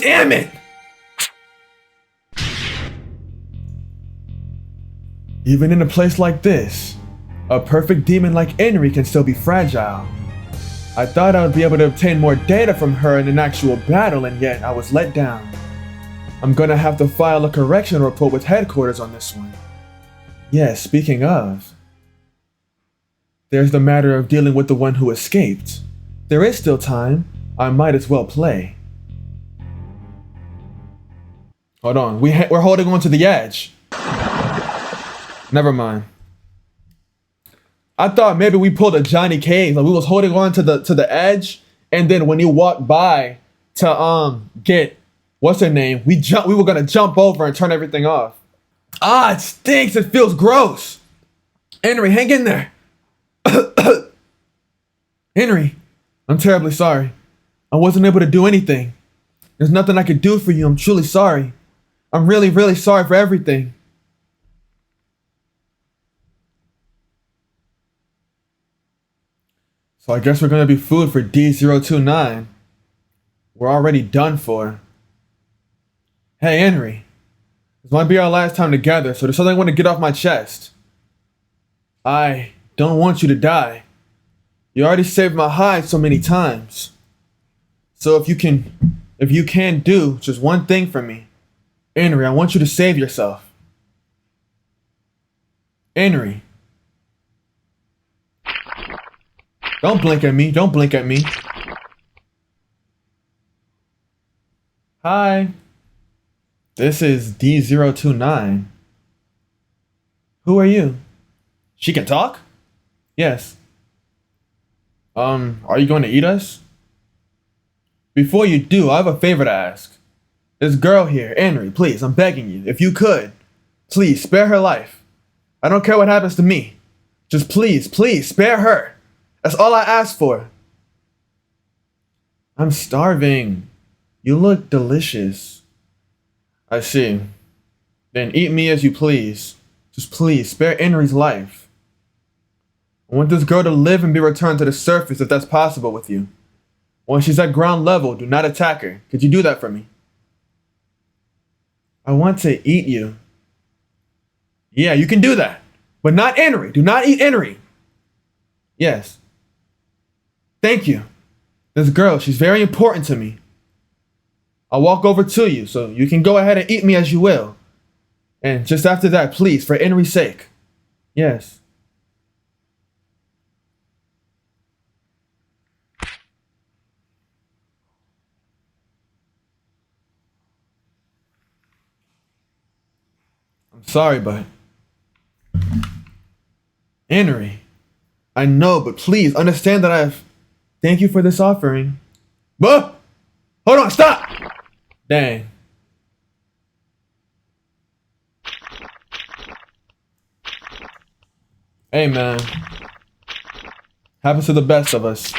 Damn it! Even in a place like this, a perfect demon like Henry can still be fragile. I thought I would be able to obtain more data from her in an actual battle, and yet I was let down. I'm gonna have to file a correction report with headquarters on this one. Yes, speaking of, there's the matter of dealing with the one who escaped. There is still time. I might as well play. Hold on, we're holding on to the edge. Never mind. I thought maybe we pulled a Johnny Cage, like we was holding on to the edge, and then when you walked by to get what's her name, we were gonna jump over and turn everything off. Ah, it stinks. It feels gross. Henry, hang in there. Henry, I'm terribly sorry. I wasn't able to do anything. There's nothing I could do for you. I'm truly sorry. I'm really, really sorry for everything. So I guess we're gonna be food for D029. We're already done for. Hey, Henry. This might be our last time together, so there's something I want to get off my chest. I don't want you to die. You already saved my hide so many times. So if you can do just one thing for me, Henry, I want you to save yourself. Henry. Don't blink at me. Don't blink at me. Hi. This is D029. Who are you? She can talk? Yes. Are you going to eat us? Before you do, I have a favor to ask. This girl here, Henry, please, I'm begging you, if you could, please spare her life. I don't care what happens to me. Just please, please, spare her. That's all I ask for. I'm starving. You look delicious. I see. Then eat me as you please. Just please, spare Henry's life. I want this girl to live and be returned to the surface if that's possible with you. When she's at ground level, do not attack her. Could you do that for me? I want to eat you. Yeah, you can do that. But not Henry. Do not eat Henry. Yes. Thank you. This girl, she's very important to me. I'll walk over to you, so you can go ahead and eat me as you will. And just after that, please, for Henry's sake. Yes. I'm sorry, but... Henry, I know, but please understand that I've... Thank you for this offering. But hold on, stop! Dang. Hey, man. Happens to the best of us.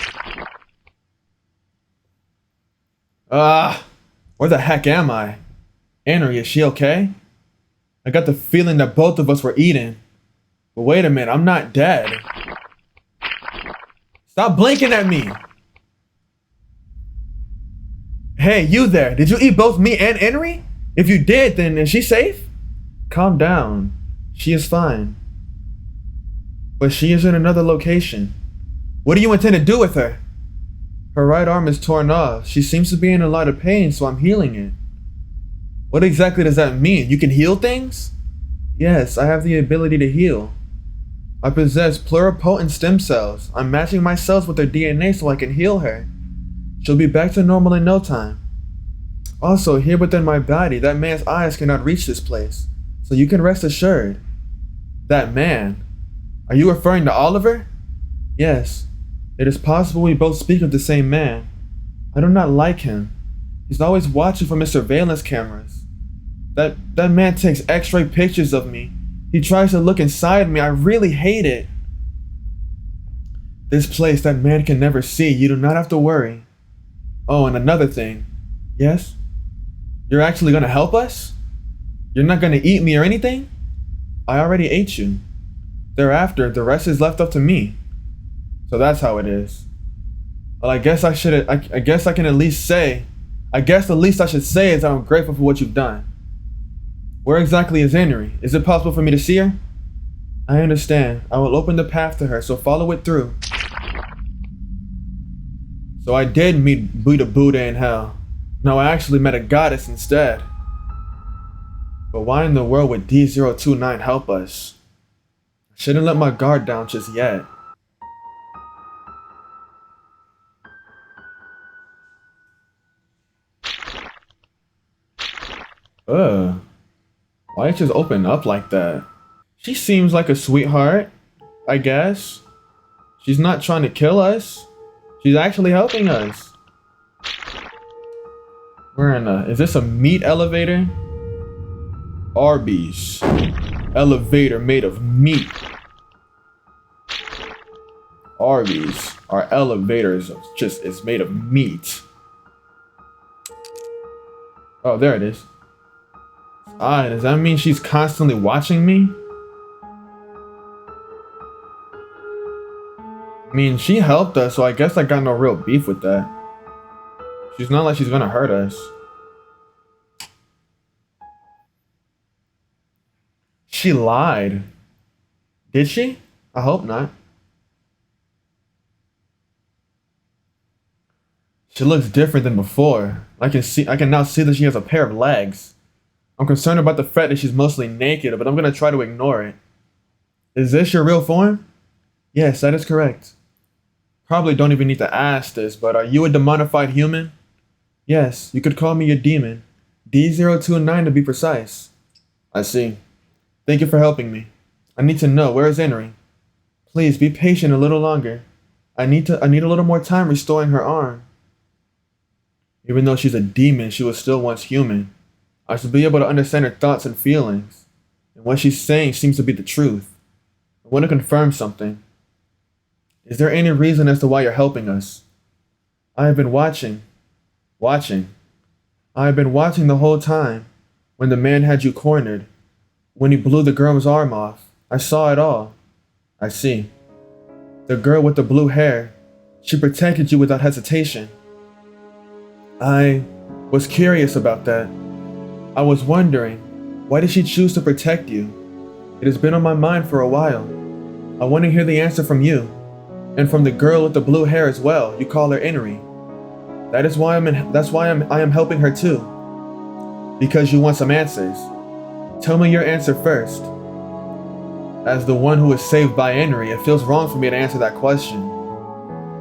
Where the heck am I? Henry, is she okay? I got the feeling that both of us were eaten. But wait a minute, I'm not dead. Stop blinking at me. Hey, you there. Did you eat both me and Henry? If you did, then is she safe? Calm down. She is fine. But she is in another location. What do you intend to do with her? Her right arm is torn off. She seems to be in a lot of pain, so I'm healing it. What exactly does that mean? You can heal things? Yes, I have the ability to heal. I possess pluripotent stem cells. I'm matching my cells with their DNA so I can heal her. She'll be back to normal in no time. Also, here within my body, that man's eyes cannot reach this place, so you can rest assured. That man? Are you referring to Oliver? Yes. It is possible we both speak of the same man. I do not like him. He's always watching from his surveillance cameras. That man takes X-ray pictures of me. He tries to look inside me. I really hate it. This place that man can never see. You do not have to worry. Oh, and another thing. Yes? You're actually gonna help us? You're not gonna eat me or anything? I already ate you. Thereafter, the rest is left up to me. So that's how it is. Well, I guess I can at least say I guess the least I should say is that I'm grateful for what you've done. Where exactly is Henry? Is it possible for me to see her? I understand. I will open the path to her, so follow it through. So I did meet a Buddha in hell. No, I actually met a goddess instead. But why in the world would D029 help us? I shouldn't let my guard down just yet. Why it just open up like that? She seems like a sweetheart, I guess. She's not trying to kill us. She's actually helping us. We're in is this a meat elevator? Arby's. Elevator made of meat. Arby's. Our elevator is made of meat. Oh, there it is. Does that mean she's constantly watching me? I mean, she helped us, so I guess I got no real beef with that. She's not like she's gonna hurt us. She lied. Did she? I hope not. She looks different than before. I can now see that she has a pair of legs. I'm concerned about the fact that she's mostly naked, but I'm gonna try to ignore it. Is this your real form? Yes, that is correct. Probably don't even need to ask this, but are you a demonified human? Yes, you could call me a demon. D029 to be precise. I see. Thank you for helping me. I need to know, where is Henry? Please be patient a little longer. I need a little more time restoring her arm. Even though she's a demon, she was still once human. I should be able to understand her thoughts and feelings. And what she's saying seems to be the truth. I want to confirm something. Is there any reason as to why you're helping us? I have been watching. I have been watching the whole time. When the man had you cornered. When he blew the girl's arm off. I saw it all. I see. The girl with the blue hair. She protected you without hesitation. I was curious about that. I was wondering, why did she choose to protect you? It has been on my mind for a while. I want to hear the answer from you. And from the girl with the blue hair as well. You call her Henry. That's why I am helping her too. Because you want some answers. Tell me your answer first. As the one who was saved by Henry, it feels wrong for me to answer that question.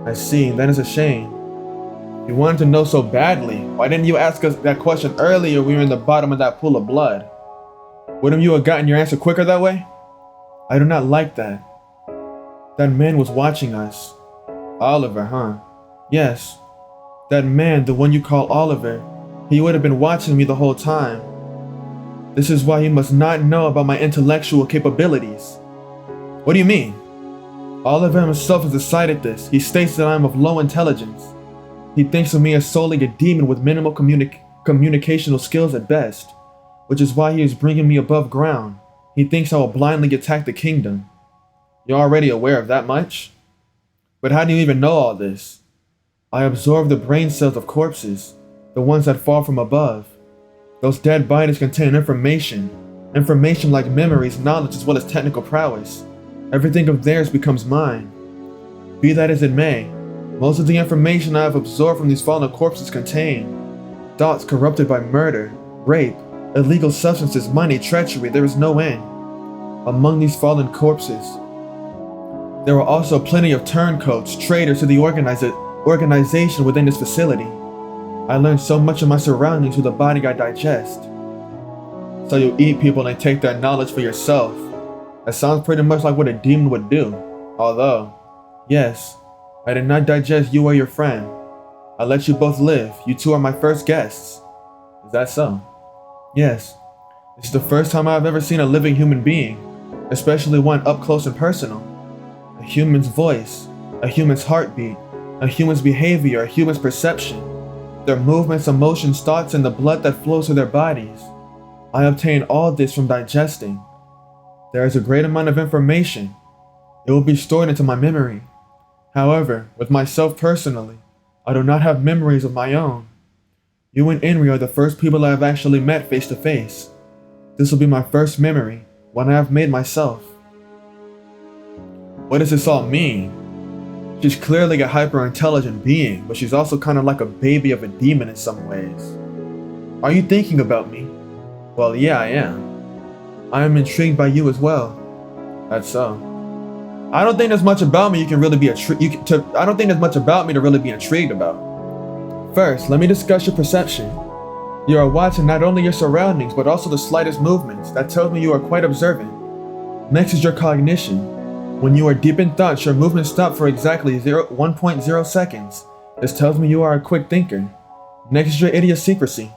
I see, that is a shame. You wanted to know so badly. Why didn't you ask us that question earlier when we were in the bottom of that pool of blood? Wouldn't you have gotten your answer quicker that way? I do not like that. That man was watching us. Oliver, huh? Yes. That man, the one you call Oliver, he would have been watching me the whole time. This is why he must not know about my intellectual capabilities. What do you mean? Oliver himself has decided this. He states that I am of low intelligence. He thinks of me as solely a demon with minimal communicational skills at best, which is why he is bringing me above ground. He thinks I will blindly attack the kingdom. You're already aware of that much? But how do you even know all this? I absorb the brain cells of corpses, the ones that fall from above. Those dead bodies contain information like memories, knowledge, as well as technical prowess. Everything of theirs becomes mine. Be that as it may, most of the information I have absorbed from these fallen corpses contain thoughts corrupted by murder, rape, illegal substances, money, treachery. There is no end. Among these fallen corpses, there were also plenty of turncoats, traitors to the organization within this facility. I learned so much of my surroundings through the body I digest. So you eat people and take their knowledge for yourself. That sounds pretty much like what a demon would do. Although, yes, I did not digest you or your friend. I let you both live. You two are my first guests. Is that so? Yes. This is the first time I've ever seen a living human being, especially one up close and personal. A human's voice, a human's heartbeat, a human's behavior, a human's perception, their movements, emotions, thoughts, and the blood that flows through their bodies. I obtain all this from digesting. There is a great amount of information. It will be stored into my memory. However, with myself personally, I do not have memories of my own. You and Henry are the first people I have actually met face to face. This will be my first memory, one I have made myself. What does this all mean? She's clearly a hyper-intelligent being, but she's also kind of like a baby of a demon in some ways. Are you thinking about me? Well, yeah, I am. I am intrigued by you as well. That's so. I don't think there's much about me you can really be I don't think there's much about me to really be intrigued about. First, let me discuss your perception. You are watching not only your surroundings, but also the slightest movements. That tells me you are quite observant. Next is your cognition. When you are deep in thoughts, your movements stop for exactly 1.0 seconds. This tells me you are a quick thinker. Next is your idiosyncrasy.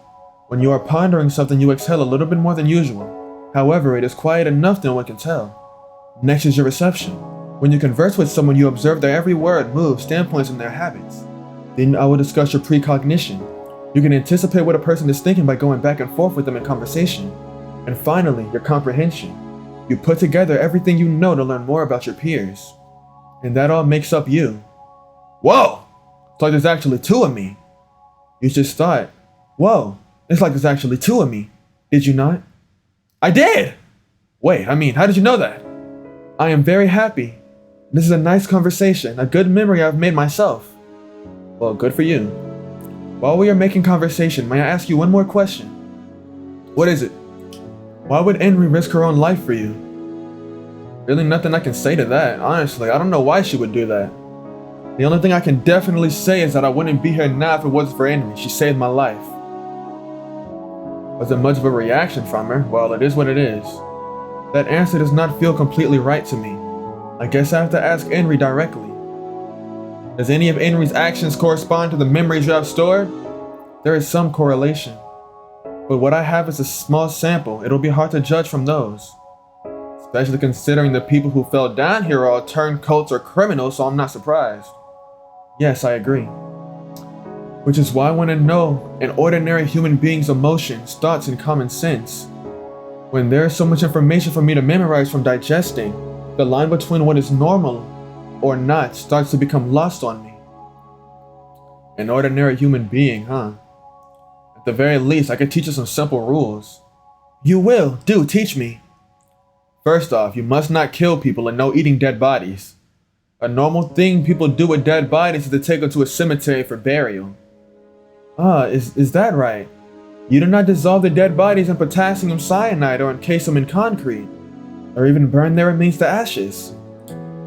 When you are pondering something, you exhale a little bit more than usual. However, it is quiet enough that no one can tell. Next is your reception. When you converse with someone, you observe their every word, move, standpoints, and their habits. Then I will discuss your precognition. You can anticipate what a person is thinking by going back and forth with them in conversation. And finally, your comprehension. You put together everything you know to learn more about your peers. And that all makes up you. Whoa! It's like there's actually two of me. You just thought, whoa, it's like there's actually two of me. Did you not? I did! Wait, how did you know that? I am very happy. This is a nice conversation, a good memory I've made myself. Well, good for you. While we are making conversation, may I ask you one more question? What is it? Why would Henry risk her own life for you? Really nothing I can say to that, honestly. I don't know why she would do that. The only thing I can definitely say is that I wouldn't be here now if it wasn't for Henry. She saved my life. Was it much of a reaction from her? Well, it is what it is. That answer does not feel completely right to me. I guess I have to ask Henry directly. Does any of Henry's actions correspond to the memories you have stored? There is some correlation. But what I have is a small sample. It'll be hard to judge from those. Especially considering the people who fell down here are all turncoats or criminals, so I'm not surprised. Yes, I agree. Which is why I want to know an ordinary human being's emotions, thoughts, and common sense. When there is so much information for me to memorize from digesting, the line between what is normal or not starts to become lost on me. An ordinary human being, huh? At the very least, I could teach you some simple rules. You will. Do teach me. First off, you must not kill people and no eating dead bodies. A normal thing people do with dead bodies is to take them to a cemetery for burial. Is that right? You do not dissolve the dead bodies in potassium cyanide or encase them in concrete, or even burn their remains to ashes.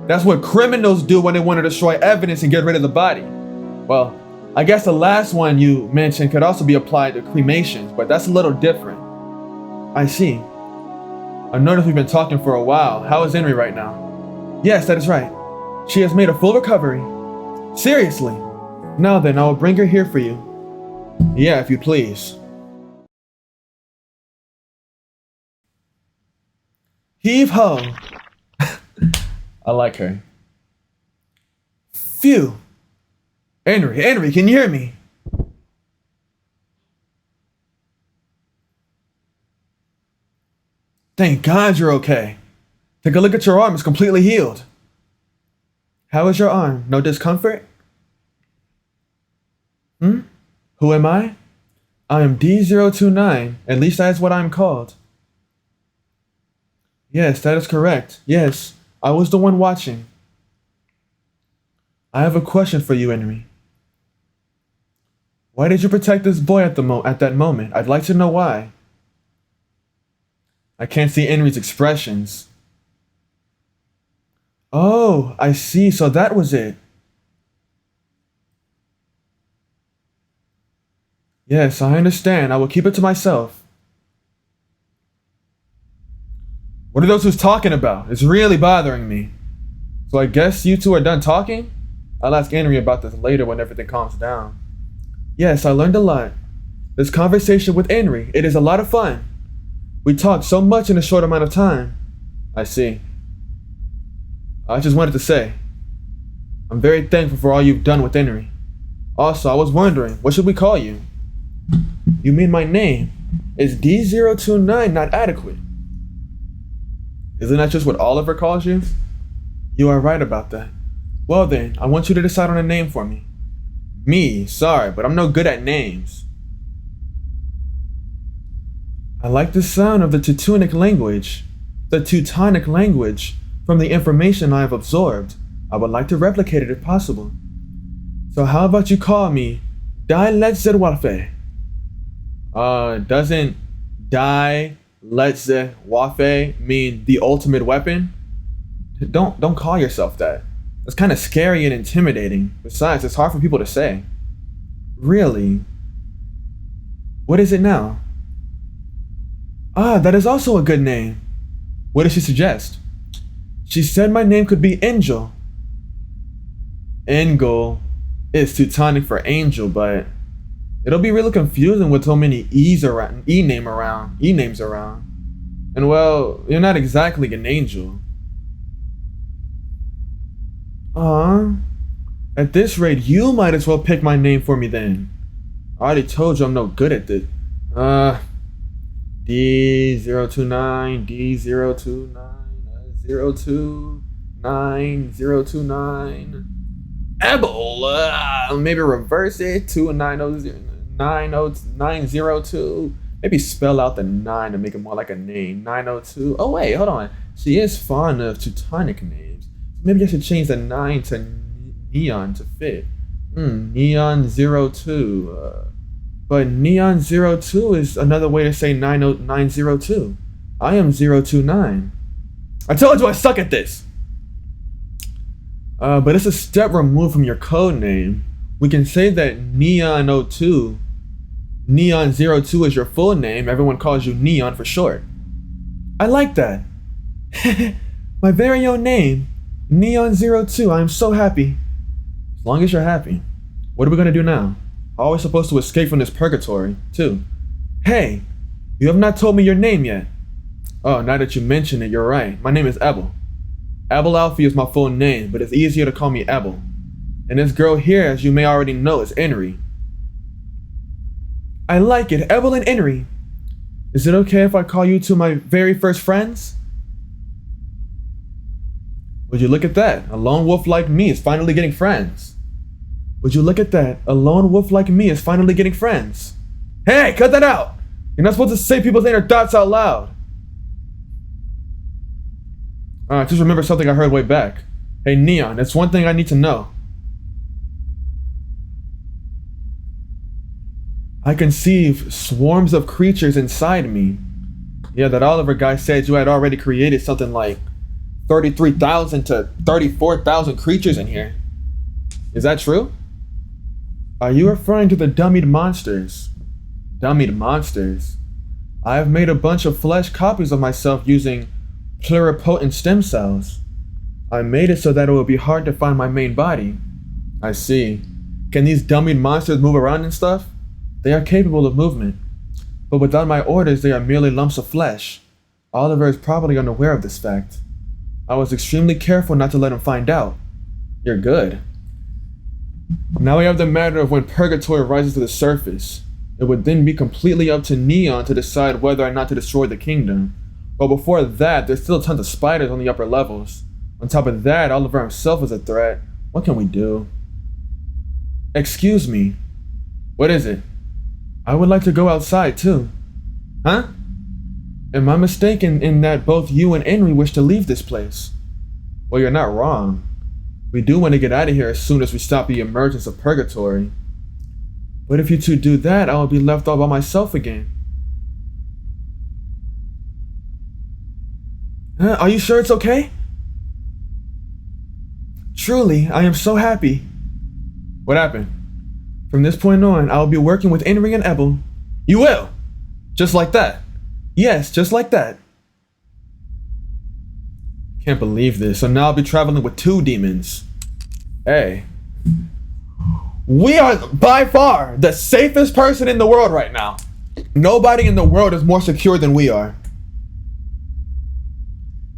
That's what criminals do when they want to destroy evidence and get rid of the body. Well, I guess the last one you mentioned could also be applied to cremations, but that's a little different. I see. I've noticed we've been talking for a while. How is Henry right now? Yes, that is right. She has made a full recovery. Seriously. Now then, I will bring her here for you. Yeah, if you please. Heave ho! I like her. Phew! Henry, can you hear me? Thank God you're okay. Take a look at your arm, it's completely healed. How is your arm? No discomfort? Who am I? I am D029, at least that is what I am called. Yes, that is correct. Yes, I was the one watching. I have a question for you, Henry. Why did you protect this boy at that moment? I'd like to know why. I can't see Henry's expressions. Oh, I see. So that was it. Yes, I understand. I will keep it to myself. What are those who's talking about? It's really bothering me. So I guess you two are done talking? I'll ask Henry about this later when everything calms down. Yes, I learned a lot. This conversation with Henry, it is a lot of fun. We talked so much in a short amount of time. I see. I just wanted to say, I'm very thankful for all you've done with Henry. Also, I was wondering, what should we call you? You mean my name? Is D029 not adequate? Isn't that just what Oliver calls you? You are right about that. Well then, I want you to decide on a name for me. Me, sorry, but I'm no good at names. I like the sound of the Teutonic language. The Teutonic language. From the information I have absorbed, I would like to replicate it if possible. So how about you call me Die Letze Waffe? Doesn't Die Letze Waffe mean the ultimate weapon? Don't call yourself that. It's kind of scary and intimidating. Besides, it's hard for people to say. Really? What is it now? Ah, that is also a good name. What did she suggest? She said my name could be Angel. Engel is Teutonic for angel, but it'll be really confusing with so many names around. And well, you're not exactly an angel. At this rate, you might as well pick my name for me then. I already told you I'm no good at this. D029, D029, Ebel. Maybe reverse it. 2900902. Maybe spell out the 9 to make it more like a name. 902. Oh wait, hold on. She is fond of Teutonic names. Maybe I should change the 9 to Neon to fit. Neon 02. But Neon 02 is another way to say 902. I am 029. I told you I suck at this! But it's a step removed from your code name. We can say that Neon 02, Neon 02 is your full name. Everyone calls you Neon for short. I like that. My very own name, Neon 02. I am so happy. As long as you're happy. What are we gonna do now? How are we supposed to escape from this purgatory, too? Hey, you have not told me your name yet. Oh, now that you mention it, you're right. My name is Ebel. Ebel Alfie is my full name, but it's easier to call me Ebel. And this girl here, as you may already know, is Enri. I like it, Ebel and Enri. Is it okay if I call you two my very first friends? Would you look at that? A lone wolf like me is finally getting friends. Would you look at that? A lone wolf like me is finally getting friends. Hey, cut that out! You're not supposed to say people's inner thoughts out loud. Just remember something I heard way back. Hey, Neon, that's one thing I need to know. I conceive swarms of creatures inside me. Yeah, that Oliver guy said you had already created something like 33,000 to 34,000 creatures in here. Is that true? Are you referring to the dummied monsters? Dummied monsters? I have made a bunch of flesh copies of myself using pluripotent stem cells. I made it so that it would be hard to find my main body. I see. Can these dummied monsters move around and stuff? They are capable of movement. But without my orders, they are merely lumps of flesh. Oliver is probably unaware of this fact. I was extremely careful not to let him find out. You're good. Now we have the matter of when Purgatory rises to the surface. It would then be completely up to Neon to decide whether or not to destroy the kingdom. But before that, there's still tons of spiders on the upper levels. On top of that, Oliver himself is a threat. What can we do? Excuse me. What is it? I would like to go outside too. Huh? Am I mistaken in that both you and Enri wish to leave this place? Well, you're not wrong. We do want to get out of here as soon as we stop the emergence of Purgatory. But if you two do that, I will be left all by myself again. Are you sure it's okay? Truly, I am so happy. What happened? From this point on, I will be working with Enri and Ebel. You will? Just like that? Yes, just like that. Can't believe this. So now I'll be traveling with 2 demons. Hey. We are by far the safest person in the world right now. Nobody in the world is more secure than we are.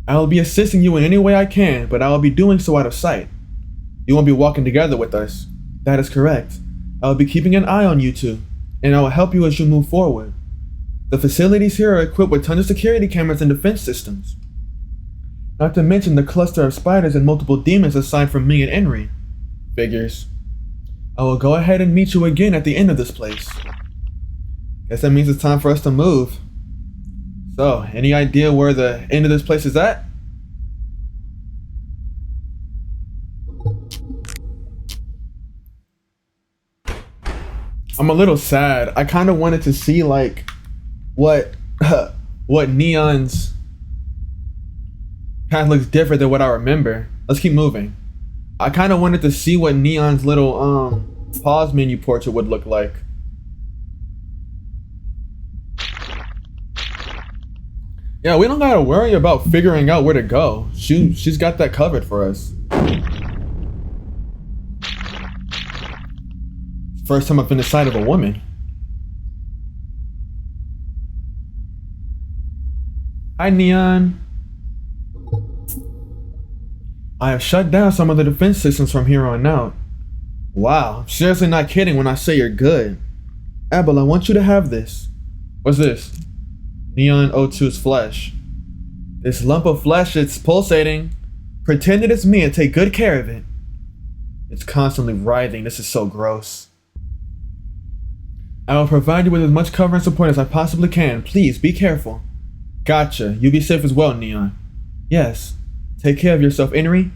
I will be assisting you in any way I can, but I will be doing so out of sight. You won't be walking together with us. That is correct. I will be keeping an eye on you two, and I will help you as you move forward. The facilities here are equipped with tons of security cameras and defense systems. Not to mention the cluster of spiders and multiple demons aside from me and Enri. Figures. I will go ahead and meet you again at the end of this place. Guess that means it's time for us to move. So, any idea where the end of this place is at? I'm a little sad. I kind of wanted to see like what what Neon's path looks different than what I remember. Let's keep moving. I kind of wanted to see what Neon's little pause menu portrait would look like. Yeah, we don't gotta worry about figuring out where to go. She's got that covered for us. First time I've been inside of a woman. Hi, Neon. I have shut down some of the defense systems from here on out. Wow, I'm seriously not kidding when I say you're good. Abel, I want you to have this. What's this? Neon O2's flesh. This lump of flesh, it's pulsating. Pretend that it's me and take good care of it. It's constantly writhing. This is so gross. I will provide you with as much cover and support as I possibly can. Please, be careful. Gotcha. You be safe as well, Neon. Yes. Take care of yourself, Inri.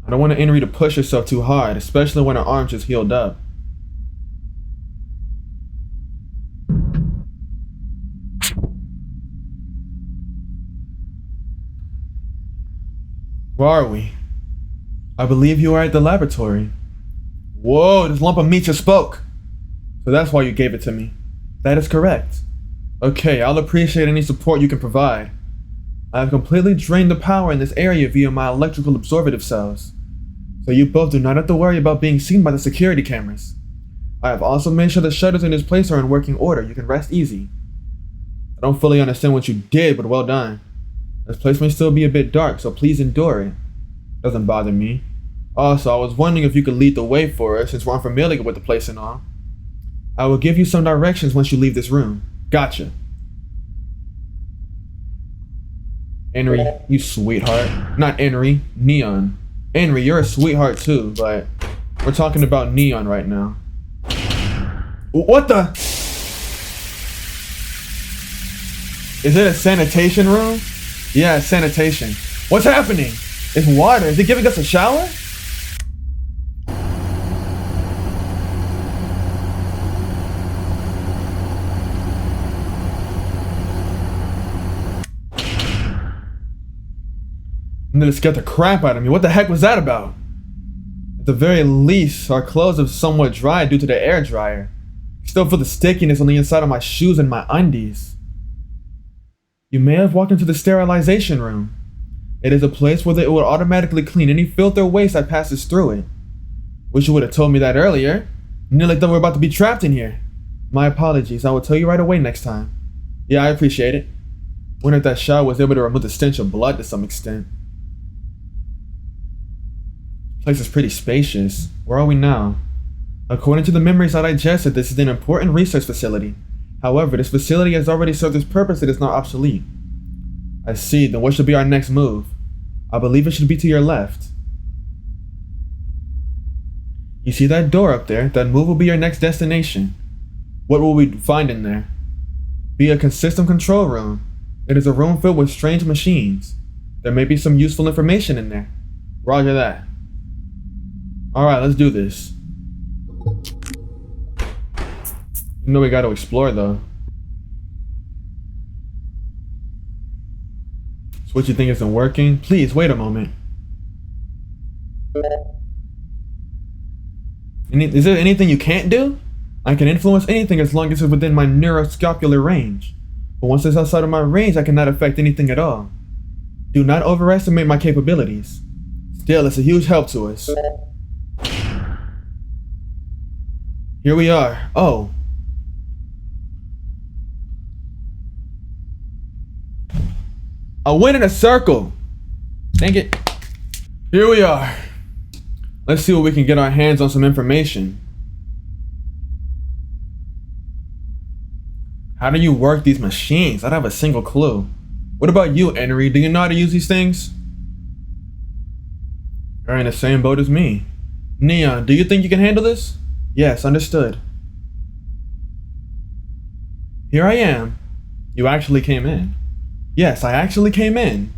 I don't want Inri to push herself too hard, especially when her arm's just healed up. Where are we? I believe you are at the laboratory. Whoa, this lump of meat just spoke. So that's why you gave it to me. That is correct. Okay, I'll appreciate any support you can provide. I have completely drained the power in this area via my electrical absorptive cells. So you both do not have to worry about being seen by the security cameras. I have also made sure the shutters in this place are in working order. You can rest easy. I don't fully understand what you did, but well done. This place may still be a bit dark, so please endure it. Doesn't bother me. Also, I was wondering if you could lead the way for us since we're unfamiliar with the place and all. I will give you some directions once you leave this room. Gotcha. Henry, you sweetheart. Not Henry, Neon. Henry, you're a sweetheart too, but we're talking about Neon right now. What the? Is it a sanitation room? Yeah, it's sanitation. What's happening? It's water. Is it giving us a shower? And then it scared the crap out of me. What the heck was that about? At the very least, our clothes have somewhat dried due to the air dryer. I still feel the stickiness on the inside of my shoes and my undies. You may have walked into the sterilization room. It is a place where it will automatically clean any filth or waste that passes through it. Wish you would have told me that earlier. Nearly thought we were about to be trapped in here. My apologies. I will tell you right away next time. Yeah, I appreciate it. Wonder if that shower was able to remove the stench of blood to some extent. This place is pretty spacious. Where are we now? According to the memories I digested, this is an important research facility. However, this facility has already served its purpose. It is not obsolete. I see. Then what should be our next move? I believe it should be to your left. You see that door up there? That move will be your next destination. What will we find in there? Be a consistent control room. It is a room filled with strange machines. There may be some useful information in there. Roger that. Alright, let's do this. You know we gotta explore though. So what you think isn't working? Please, wait a moment. Is there anything you can't do? I can influence anything as long as it's within my neuroscopular range. But once it's outside of my range, I cannot affect anything at all. Do not overestimate my capabilities. Still, it's a huge help to us. Here we are. Oh. I went in a circle. Dang it. Here we are. Let's see what we can get our hands on some information. How do you work these machines? I don't have a single clue. What about you, Henry? Do you know how to use these things? You're in the same boat as me. Neon, do you think you can handle this? Yes, understood. Here I am. You actually came in. Yes, I actually came in.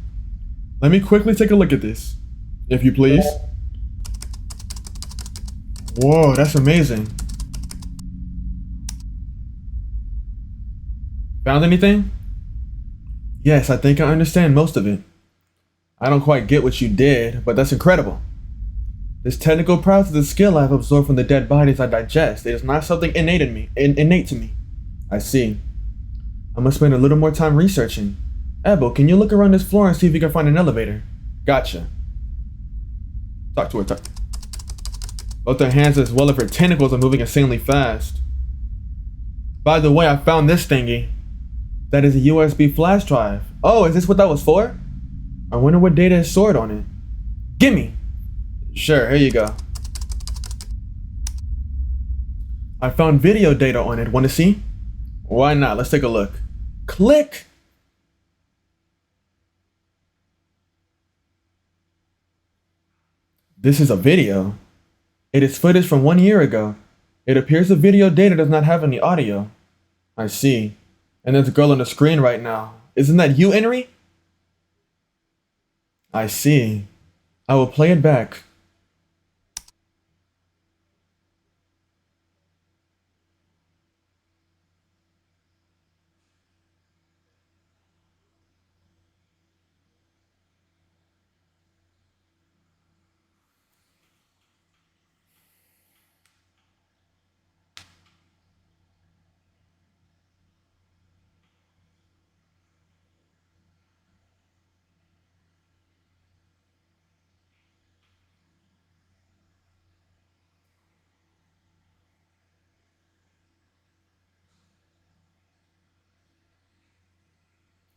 Let me quickly take a look at this, if you please. Whoa, that's amazing. Found anything? Yes, I think I understand most of it. I don't quite get what you did, but that's incredible. This technical prowess is a skill I've absorbed from the dead bodies I digest. It is not something innate to me. I see. I must spend a little more time researching. Abel, can you look around this floor and see if you can find an elevator? Gotcha. Talk to her. Both her hands as well as her tentacles are moving insanely fast. By the way, I found this thingy. That is a USB flash drive. Oh, is this what that was for? I wonder what data is stored on it. Gimme! Sure, here you go. I found video data on it. Want to see? Why not? Let's take a look. Click! This is a video. It is footage from 1 year ago. It appears the video data does not have any audio. I see. And there's a girl on the screen right now. Isn't that you, Henry? I see. I will play it back.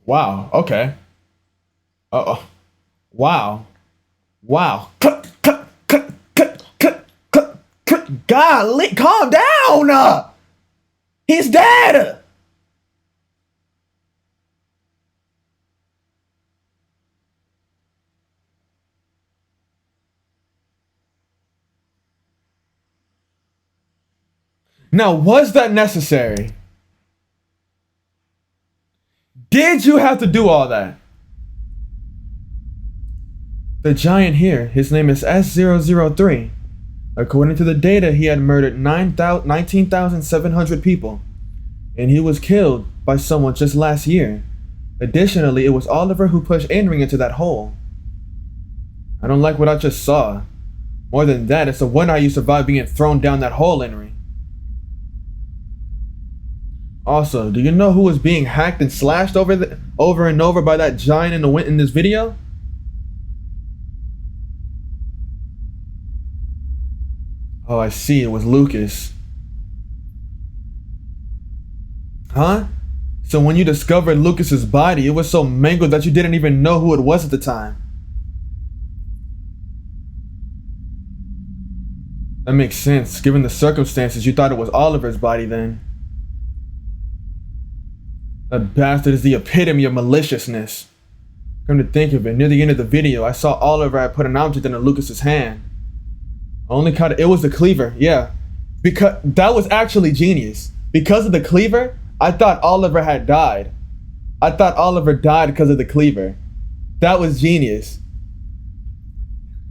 Wow, okay. Uh-oh. Wow. Wow. Golly, calm down! He's dead! Now, was that necessary? Did you have to do all that? The giant here, his name is S003. According to the data, he had murdered 19,700 people, and he was killed by someone just last year. Additionally, it was Oliver who pushed Henry into that hole. I don't like what I just saw. More than that, it's a wonder how you survived being thrown down that hole, Henry. Also, do you know who was being hacked and slashed over and over by that giant in this video? Oh, I see. It was Lucas. Huh? So when you discovered Lucas's body, it was so mangled that you didn't even know who it was at the time. That makes sense. Given the circumstances, you thought it was Oliver's body then. That bastard is the epitome of maliciousness. Come to think of it, near the end of the video, I saw Oliver had put an object into Lucas's hand. I only caught it. It was the cleaver, yeah. Because that was actually genius. Because of the cleaver, I thought Oliver had died. I thought Oliver died because of the cleaver. That was genius.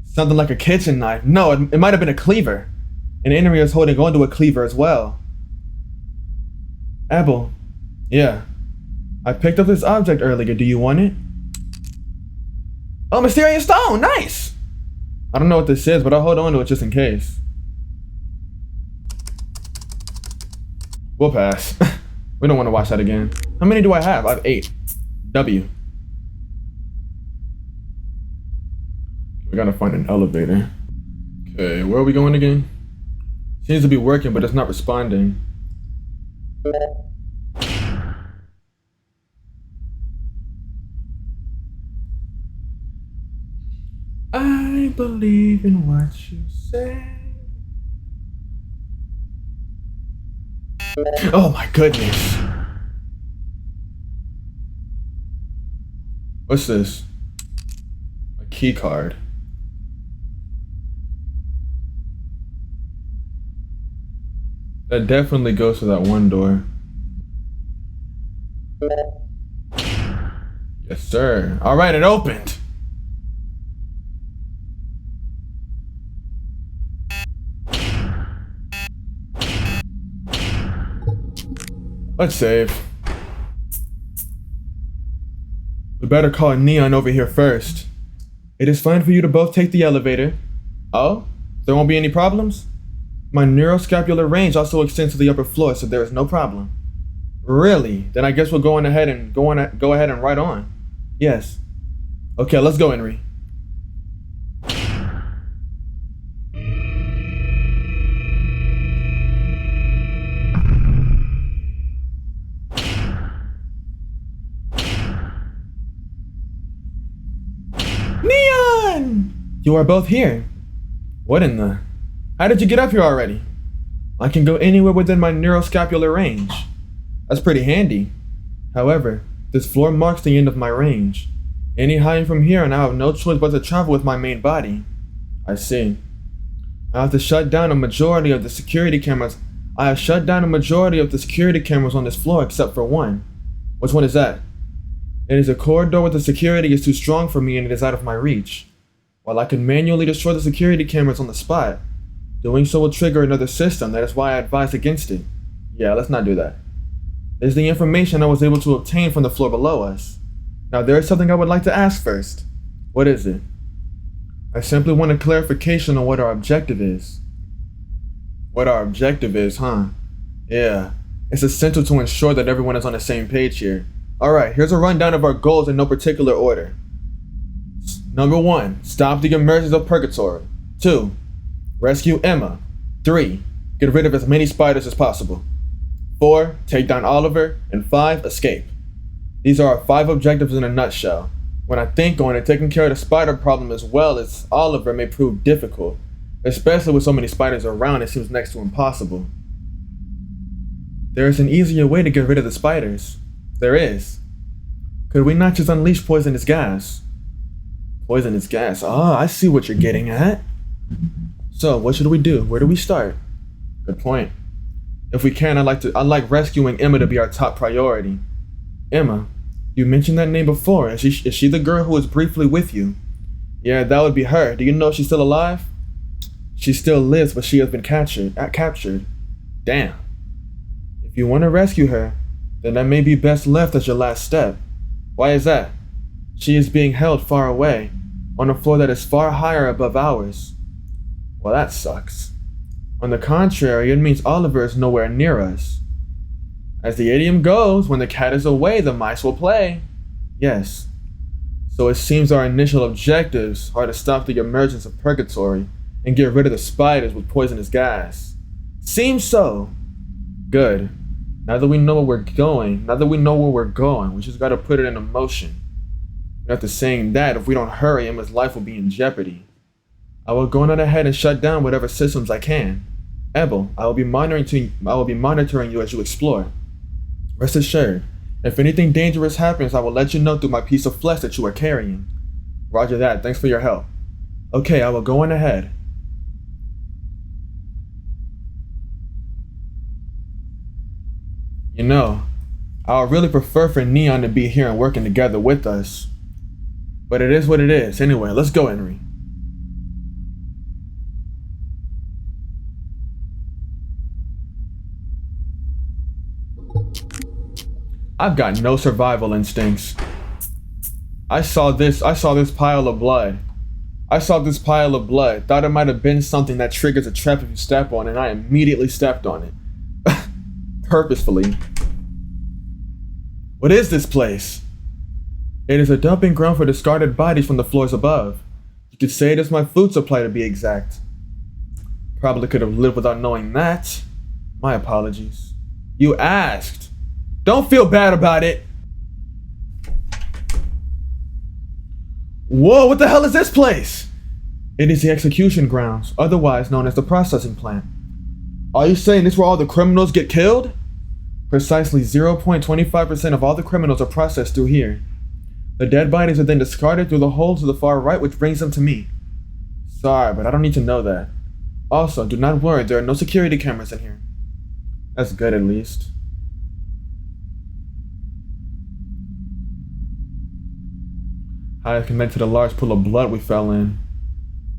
Something like a kitchen knife. No, it might have been a cleaver. And Henry was holding onto a cleaver as well. Abel. Yeah. I picked up this object earlier. Do you want it? Oh, mysterious stone. Nice. I don't know what this is, but I'll hold on to it just in case. We'll pass. We don't want to watch that again. How many do I have? I have 8. W. We gotta find an elevator. Okay, where are we going again? Seems to be working, but it's not responding. I believe in what you say. Oh my goodness. What's this? A key card. That definitely goes to that one door. Yes, sir. All right, it opened. Let's save. We better call Neun over here first. It is fine for you to both take the elevator. Oh? There won't be any problems? My neuroscapular range also extends to the upper floor, so there is no problem. Really? Then I guess we'll go ahead and right on. Yes. Okay, let's go, Henry. Neun! You are both here. What in the... How did you get up here already? I can go anywhere within my neuroscapular range. That's pretty handy. However, this floor marks the end of my range. Any higher from here and I have no choice but to travel with my main body. I see. I have shut down a majority of the security cameras on this floor except for one. Which one is that? It is a corridor where the security is too strong for me and it is out of my reach. While I can manually destroy the security cameras on the spot, doing so will trigger another system. That is why I advise against it. Yeah, let's not do that. This is the information I was able to obtain from the floor below us. Now there is something I would like to ask first. What is it? I simply want a clarification on what our objective is. What our objective is, huh? Yeah, it's essential to ensure that everyone is on the same page here. Alright, here's a rundown of our goals in no particular order. Number 1, stop the emergence of Purgatory. 2, rescue Emma. 3, get rid of as many spiders as possible. 4, take down Oliver. And 5, escape. These are our 5 objectives in a nutshell. When I think on it, taking care of the spider problem as well as Oliver may prove difficult. Especially with so many spiders around, it seems next to impossible. There is an easier way to get rid of the spiders. There is. Could we not just unleash poisonous gas? Poisonous gas. Ah, I see what you're getting at. So, what should we do? Where do we start? Good point. If we can, I'd like rescuing Emma to be our top priority. Emma, you mentioned that name before. Is she the girl who was briefly with you? Yeah, that would be her. Do you know if she's still alive? She still lives, but she has been captured. Damn. If you want to rescue her, then that may be best left as your last step. Why is that? She is being held far away, on a floor that is far higher above ours. Well, that sucks. On the contrary, it means Oliver is nowhere near us. As the idiom goes, when the cat is away, the mice will play. Yes. So it seems our initial objectives are to stop the emergence of Purgatory and get rid of the spiders with poisonous gas. Seems so. Good. Now that we know where we're going, we just gotta put it into motion. And after saying that, if we don't hurry, Emma's life will be in jeopardy. I will go on ahead and shut down whatever systems I can. Ebel, I will be monitoring you as you explore. Rest assured, if anything dangerous happens, I will let you know through my piece of flesh that you are carrying. Roger that, thanks for your help. Okay, I will go on ahead. You know, I would really prefer for Neun to be here and working together with us. But it is what it is. Anyway, let's go, Henry. I've got no survival instincts. I saw this pile of blood. Thought it might have been something that triggers a trap if you step on it, and I immediately stepped on it. Purposefully. What is this place? It is a dumping ground for discarded bodies from the floors above. You could say it is my food supply to be exact. Probably could have lived without knowing that. My apologies. You asked. Don't feel bad about it. Whoa, what the hell is this place? It is the execution grounds, otherwise known as the processing plant. Are you saying this is where all the criminals get killed? Precisely 0.25% of all the criminals are processed through here. The dead bodies are then discarded through the hole to the far right, which brings them to me. Sorry, but I don't need to know that. Also, do not worry, there are no security cameras in here. That's good, at least. How I connect to the large pool of blood we fell in.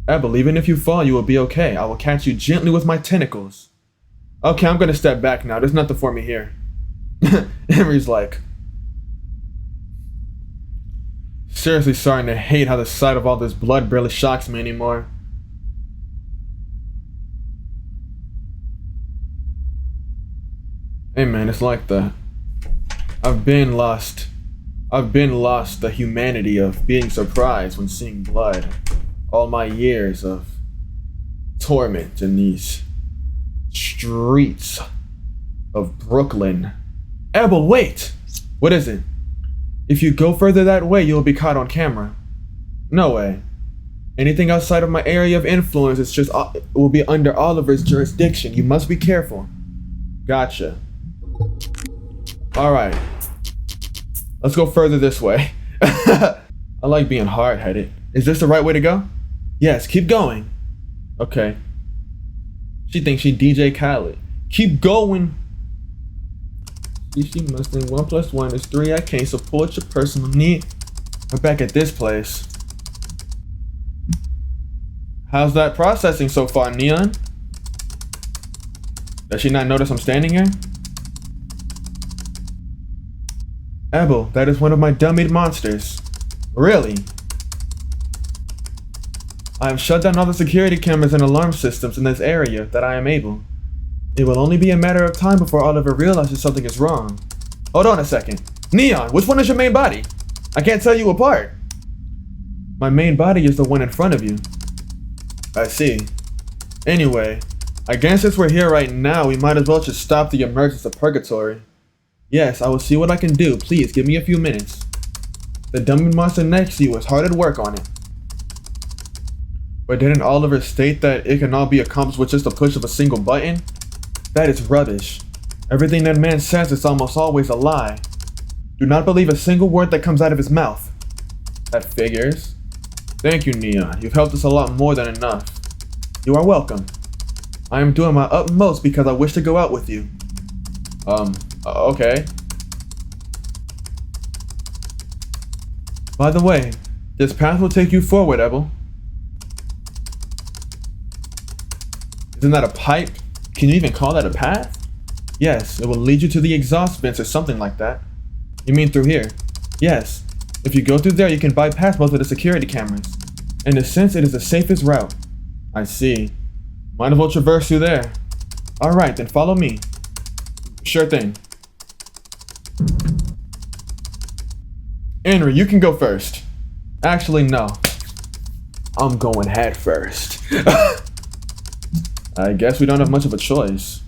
Abel, even if you fall, you will be okay. I will catch you gently with my tentacles. Okay, I'm gonna step back now. There's nothing for me here. Henry's like, seriously starting to hate how the sight of all this blood barely shocks me anymore. Hey man, it's like that. I've been lost the humanity of being surprised when seeing blood. All my years of torment in these streets of Brooklyn. Abel, wait! What is it? If you go further that way, you'll be caught on camera. No way. Anything outside of my area of influence is just will be under Oliver's jurisdiction. You must be careful. Gotcha. Alright. Let's go further this way. I like being hard-headed. Is this the right way to go? Yes, keep going. Okay. She thinks she DJ Khaled. Keep going. She must think 1 + 1 is 3. I can't support your personal need. We're back at this place. How's that processing so far, Neun? Does she not notice I'm standing here? Abel, that is one of my dummied monsters. Really? I have shut down all the security cameras and alarm systems in this area that I am able. It will only be a matter of time before Oliver realizes something is wrong. Hold on a second. Neun, which one is your main body? I can't tell you apart. My main body is the one in front of you. I see. Anyway, I guess since we're here right now, we might as well just stop the emergence of Purgatory. Yes, I will see what I can do. Please, give me a few minutes. The dummy monster next to you is hard at work on it. But didn't Oliver state that it can all be accomplished with just a push of a single button? That is rubbish. Everything that man says is almost always a lie. Do not believe a single word that comes out of his mouth. That figures. Thank you, Neun. You've helped us a lot more than enough. You are welcome. I am doing my utmost because I wish to go out with you. Okay. By the way, this path will take you forward, Abel. Isn't that a pipe? Can you even call that a path? Yes, it will lead you to the exhaust vents or something like that. You mean through here? Yes. If you go through there, you can bypass most of the security cameras. In a sense, it is the safest route. I see. Might as well traverse through there. Alright, then follow me. Sure thing. Henry, you can go first. Actually, no. I'm going head first. I guess we don't have much of a choice.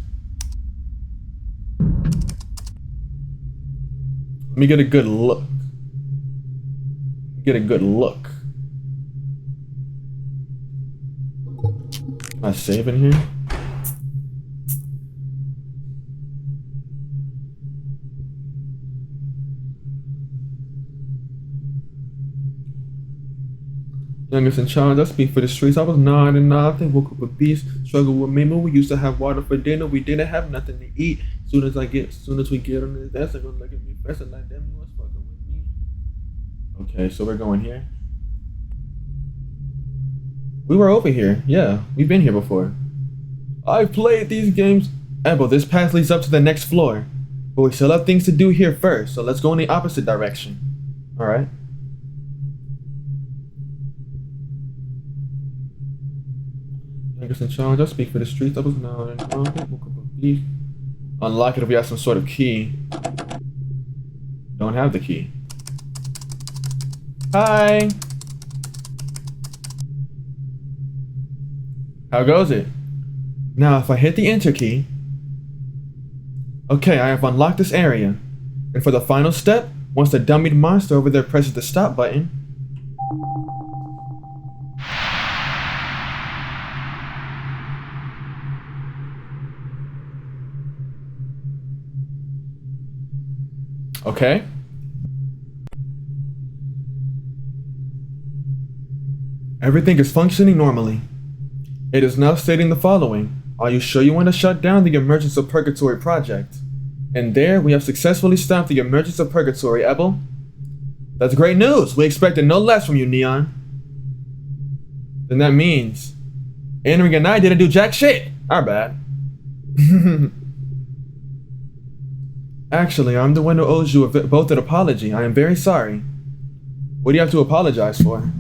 Let me get a good look. Get a good look. Can I save in here? Youngest in charge, I speak for the streets. I was 9 and nothing. Woke up with beast, struggled with me. When we used to have water for dinner, we didn't have nothing to eat. Soon as we get on this, that's gonna look at me fresh and like, damn, you was fucking with me. Okay, so we're going here. We were over here. Yeah, we've been here before. I've played these games. Abel, this path leads up to the next floor, but we still have things to do here first. So let's go in the opposite direction. All right. In charge, I speak for the streets. I was now and unlock it if we have some sort of key. Don't have the key. Hi. How goes it? Now, if I hit the enter key. Okay, I have unlocked this area. And for the final step, once the dummied monster over there presses the stop button. Okay. Everything is functioning normally. It is now stating the following. Are you sure you want to shut down the emergence of Purgatory project? And there we have successfully stopped the emergence of Purgatory, Abel. That's great news. We expected no less from you, Neun. Then that means Henry and I didn't do jack shit. Our bad. Actually, I'm the one who owes you both an apology. I am very sorry. What do you have to apologize for?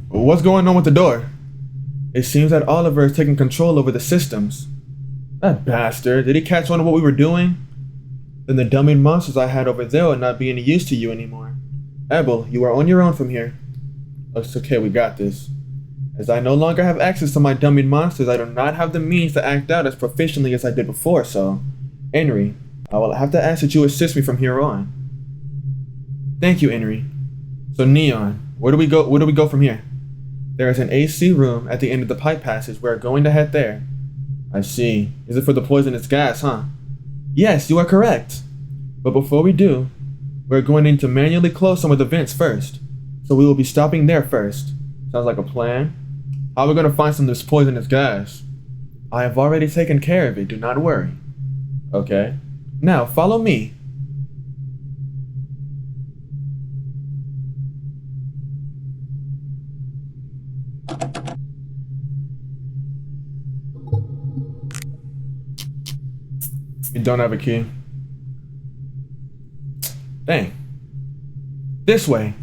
What's going on with the door? It seems that Oliver is taking control over the systems. That bastard. Did he catch on to what we were doing? Then the dummy monsters I had over there are not being used to you anymore. Abel, you are on your own from here. It's okay, we got this. As I no longer have access to my dummy monsters, I do not have the means to act out as proficiently as I did before, so... Henry, I will have to ask that you assist me from here on. Thank you, Henry. So Neun, where do we go from here? There is an AC room at the end of the pipe passage. We're going to head there. I see. Is it for the poisonous gas, huh? Yes, you are correct. But before we do, we're going to need to manually close some of the vents first. So we will be stopping there first. Sounds like a plan. How are we going to find some of this poisonous gas? I have already taken care of it, do not worry. Okay. Now, follow me. You don't have a key. Dang. This way.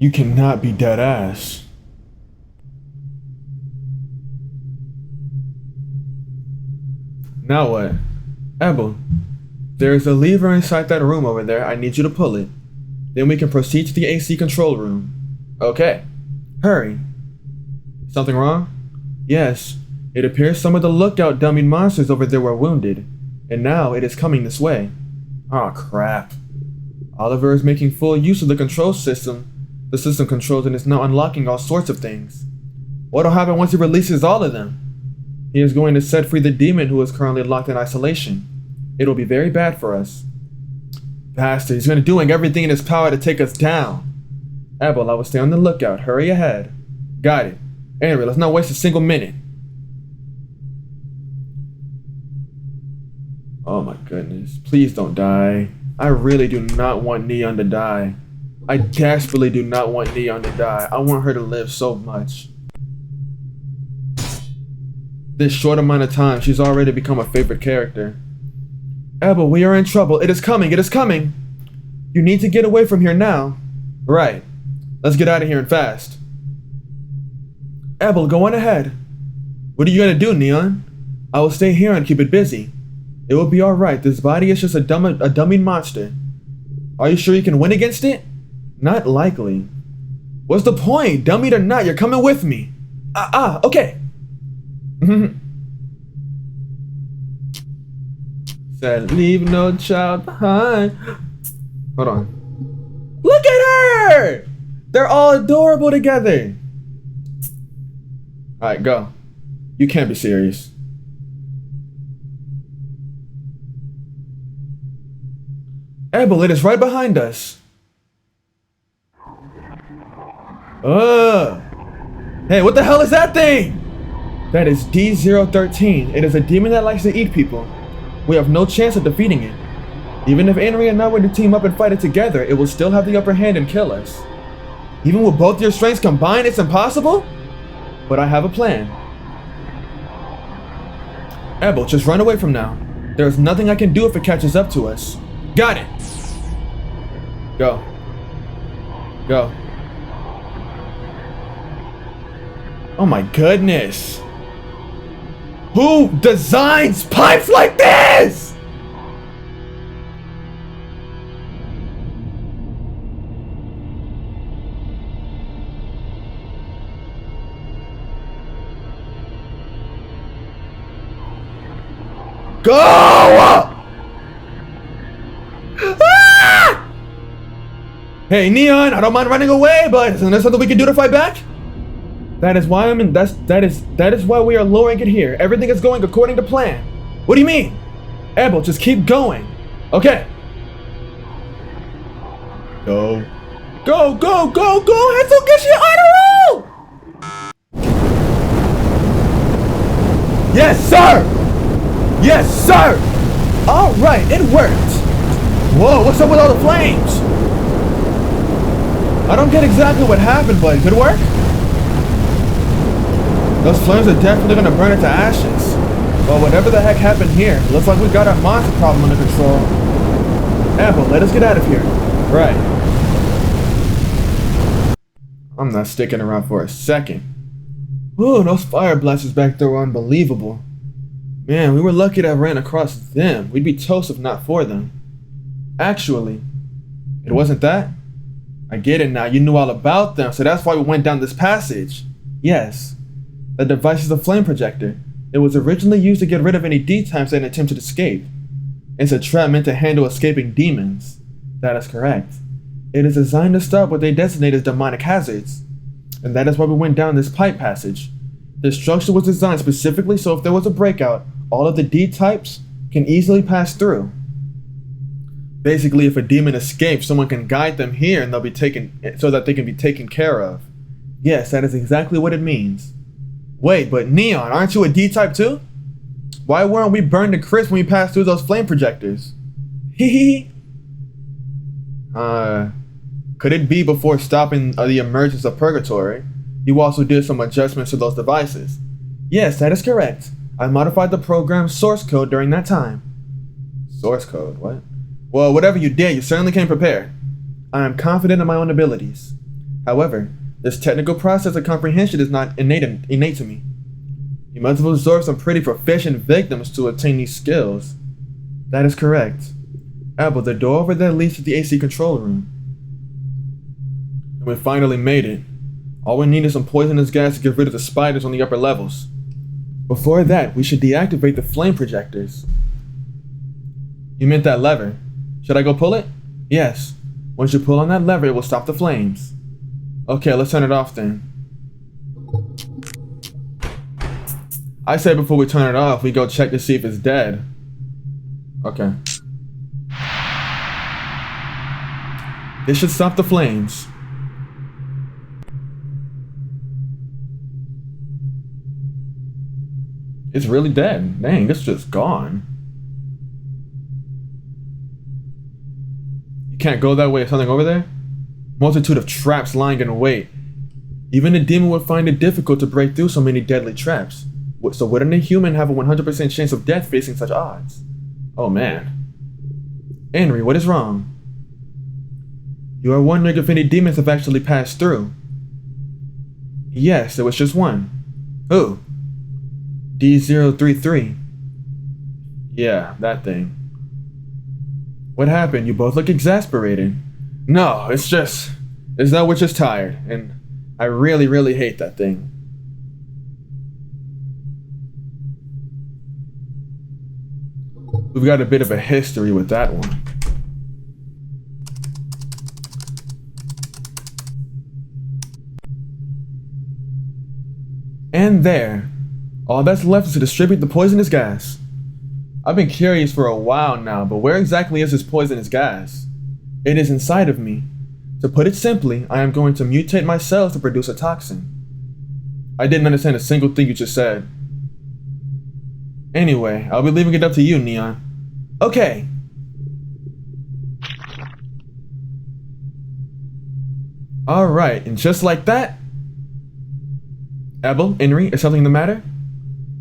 You cannot be dead ass. Now what? Abel, there is a lever inside that room over there. I need you to pull it. Then we can proceed to the AC control room. Okay. Hurry. Something wrong? Yes. It appears some of the lookout dummy monsters over there were wounded. And now it is coming this way. Aw, crap. Oliver is making full use of the control system. The system controls and is now unlocking all sorts of things. What'll happen once he releases all of them? He is going to set free the demon who is currently locked in isolation. It'll be very bad for us. Bastard, he's going to doing everything in his power to take us down. Abel, I will stay on the lookout. Hurry ahead. Got it. Anyway, let's not waste a single minute. Oh my goodness. Please don't die. I really do not want Neun to die. I desperately do not want Neun to die. I want her to live so much. This short amount of time, she's already become a favorite character. Abel, we are in trouble. It is coming. It is coming. You need to get away from here now. Right. Let's get out of here and fast. Abel, go on ahead. What are you gonna do, Neun? I will stay here and keep it busy. It will be alright. This body is just a dummy monster. Are you sure you can win against it? Not likely. What's the point? Dummy or not, you're coming with me. Okay. Said leave no child behind. Hold on. Look at her! They're all adorable together. Alright, go. You can't be serious. Abel, it is right behind us. Hey, what the hell is that thing? That is D013. It is a demon that likes to eat people. We have no chance of defeating it. Even if Henry and I were to team up and fight it together, it will still have the upper hand and kill us. Even with both your strengths combined, it's impossible? But I have a plan. Abel, just run away from now. There is nothing I can do if it catches up to us. Got it! Go. Go. Oh my goodness. Who designs pipes like this? Go! Ah! Hey, Neun, I don't mind running away, but isn't there something we can do to fight back? That is why that is why we are lowering it here. Everything is going according to plan. What do you mean? Abel, just keep going. Okay. Go. Go, go, go, go! Hazel, get your on a roll! Yes, sir! Yes, sir! Alright, it worked! Whoa, what's up with all the flames? I don't get exactly what happened, but good work? Those flames are definitely gonna burn it to ashes. Well, whatever the heck happened here, looks like we got our monster problem under control. Apple, let us get out of here. Right. I'm not sticking around for a second. Ooh, those fire blasters back there were unbelievable. Man, we were lucky that I ran across them. We'd be toast if not for them. Actually, it wasn't that. I get it now, you knew all about them, so that's why we went down this passage. Yes. The device is a flame projector. It was originally used to get rid of any D-types that attempted to escape. It's a trap meant to handle escaping demons. That is correct. It is designed to stop what they designate as demonic hazards. And that is why we went down this pipe passage. The structure was designed specifically so if there was a breakout, all of the D-types can easily pass through. Basically, if a demon escapes, someone can guide them here and they'll be taken so that they can be taken care of. Yes, that is exactly what it means. Wait, but Neon, aren't you a D-type too? Why weren't we burned to crisp when we passed through those flame projectors? Hehe. Could it be before stopping the emergence of Purgatory, you also did some adjustments to those devices? Yes, that is correct. I modified the program's source code during that time. Source code, what? Well, whatever you did, you certainly came prepared. I am confident in my own abilities. However, this technical process of comprehension is not innate to me. You must have absorbed some pretty proficient victims to attain these skills. That is correct. Apple, the door over there leads to the AC control room. And we finally made it. All we need is some poisonous gas to get rid of the spiders on the upper levels. Before that, we should deactivate the flame projectors. You meant that lever. Should I go pull it? Yes. Once you pull on that lever, it will stop the flames. Okay, let's turn it off then. I say before we turn it off, we go check to see if it's dead. Okay. This should stop the flames. It's really dead. Dang, it's just gone. You can't go that way. Is something over there? Multitude of traps lying in wait. Even a demon would find it difficult to break through so many deadly traps. So wouldn't a human have a 100% chance of death facing such odds? Oh man. Henry, what is wrong? You are wondering if any demons have actually passed through. Yes, there was just one. Who? D033. Yeah, that thing. What happened? You both look exasperated. No, it's that we're just tired, and I really hate that thing. We've got a bit of a history with that one. And there, all that's left is to distribute the poisonous gas. I've been curious for a while now, but where exactly is this poisonous gas? It is inside of me. To put it simply, I am going to mutate my cells to produce a toxin. I didn't understand a single thing you just said. Anyway, I'll be leaving it up to you, Neon. Okay. Alright, and just like that... Ebel, Henry, is something the matter?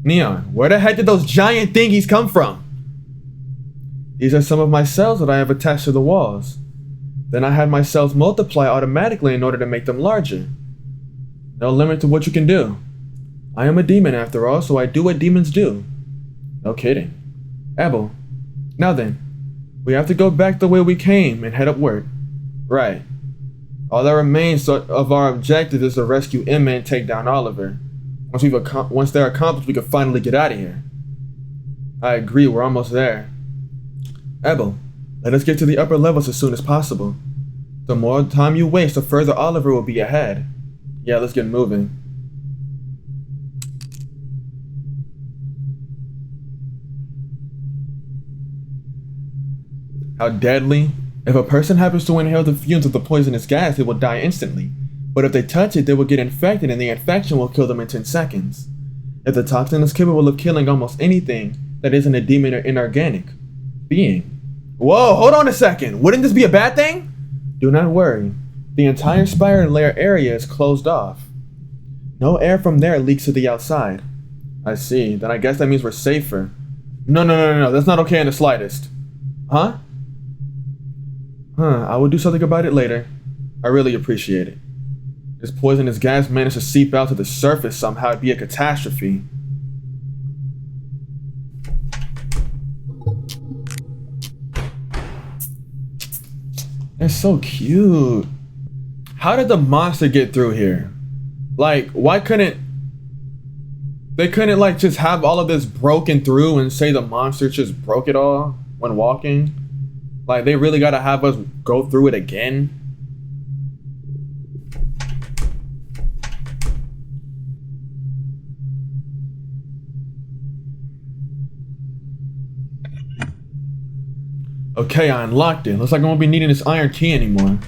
Neon, where the heck did those giant thingies come from? These are some of my cells that I have attached to the walls. Then I had my cells multiply automatically in order to make them larger. No limit to what you can do. I am a demon after all, so I do what demons do. No kidding. Abel, now then, we have to go back the way we came and head upward. Right. All that remains of our objective is to rescue Emma and take down Oliver. Once they're accomplished, we can finally get out of here. I agree, we're almost there. Abel, let us get to the upper levels as soon as possible. The more time you waste, the further Oliver will be ahead. Yeah, let's get moving. How deadly If a person happens to inhale the fumes of the poisonous gas, they will die instantly. But if they touch it, they will get infected and the infection will kill them in 10 seconds. If the toxin is capable of killing almost anything that isn't a demon or inorganic being. Whoa, hold on a second. Wouldn't this be a bad thing? Do not worry. The entire spire layer area is closed off. No air from there leaks to the outside. I see. Then I guess that means we're safer. No. That's not okay in the slightest. Huh? I will do something about it later. I really appreciate it. This poisonous gas managed to seep out to the surface somehow. It'd be a catastrophe. They're so cute. How did the monster get through here? Like, why couldn't they like just have all of this broken through and say the monster just broke it all when walking? Like, they really gotta have us go through it again? Okay, I unlocked it. Looks like I won't be needing this iron key anymore.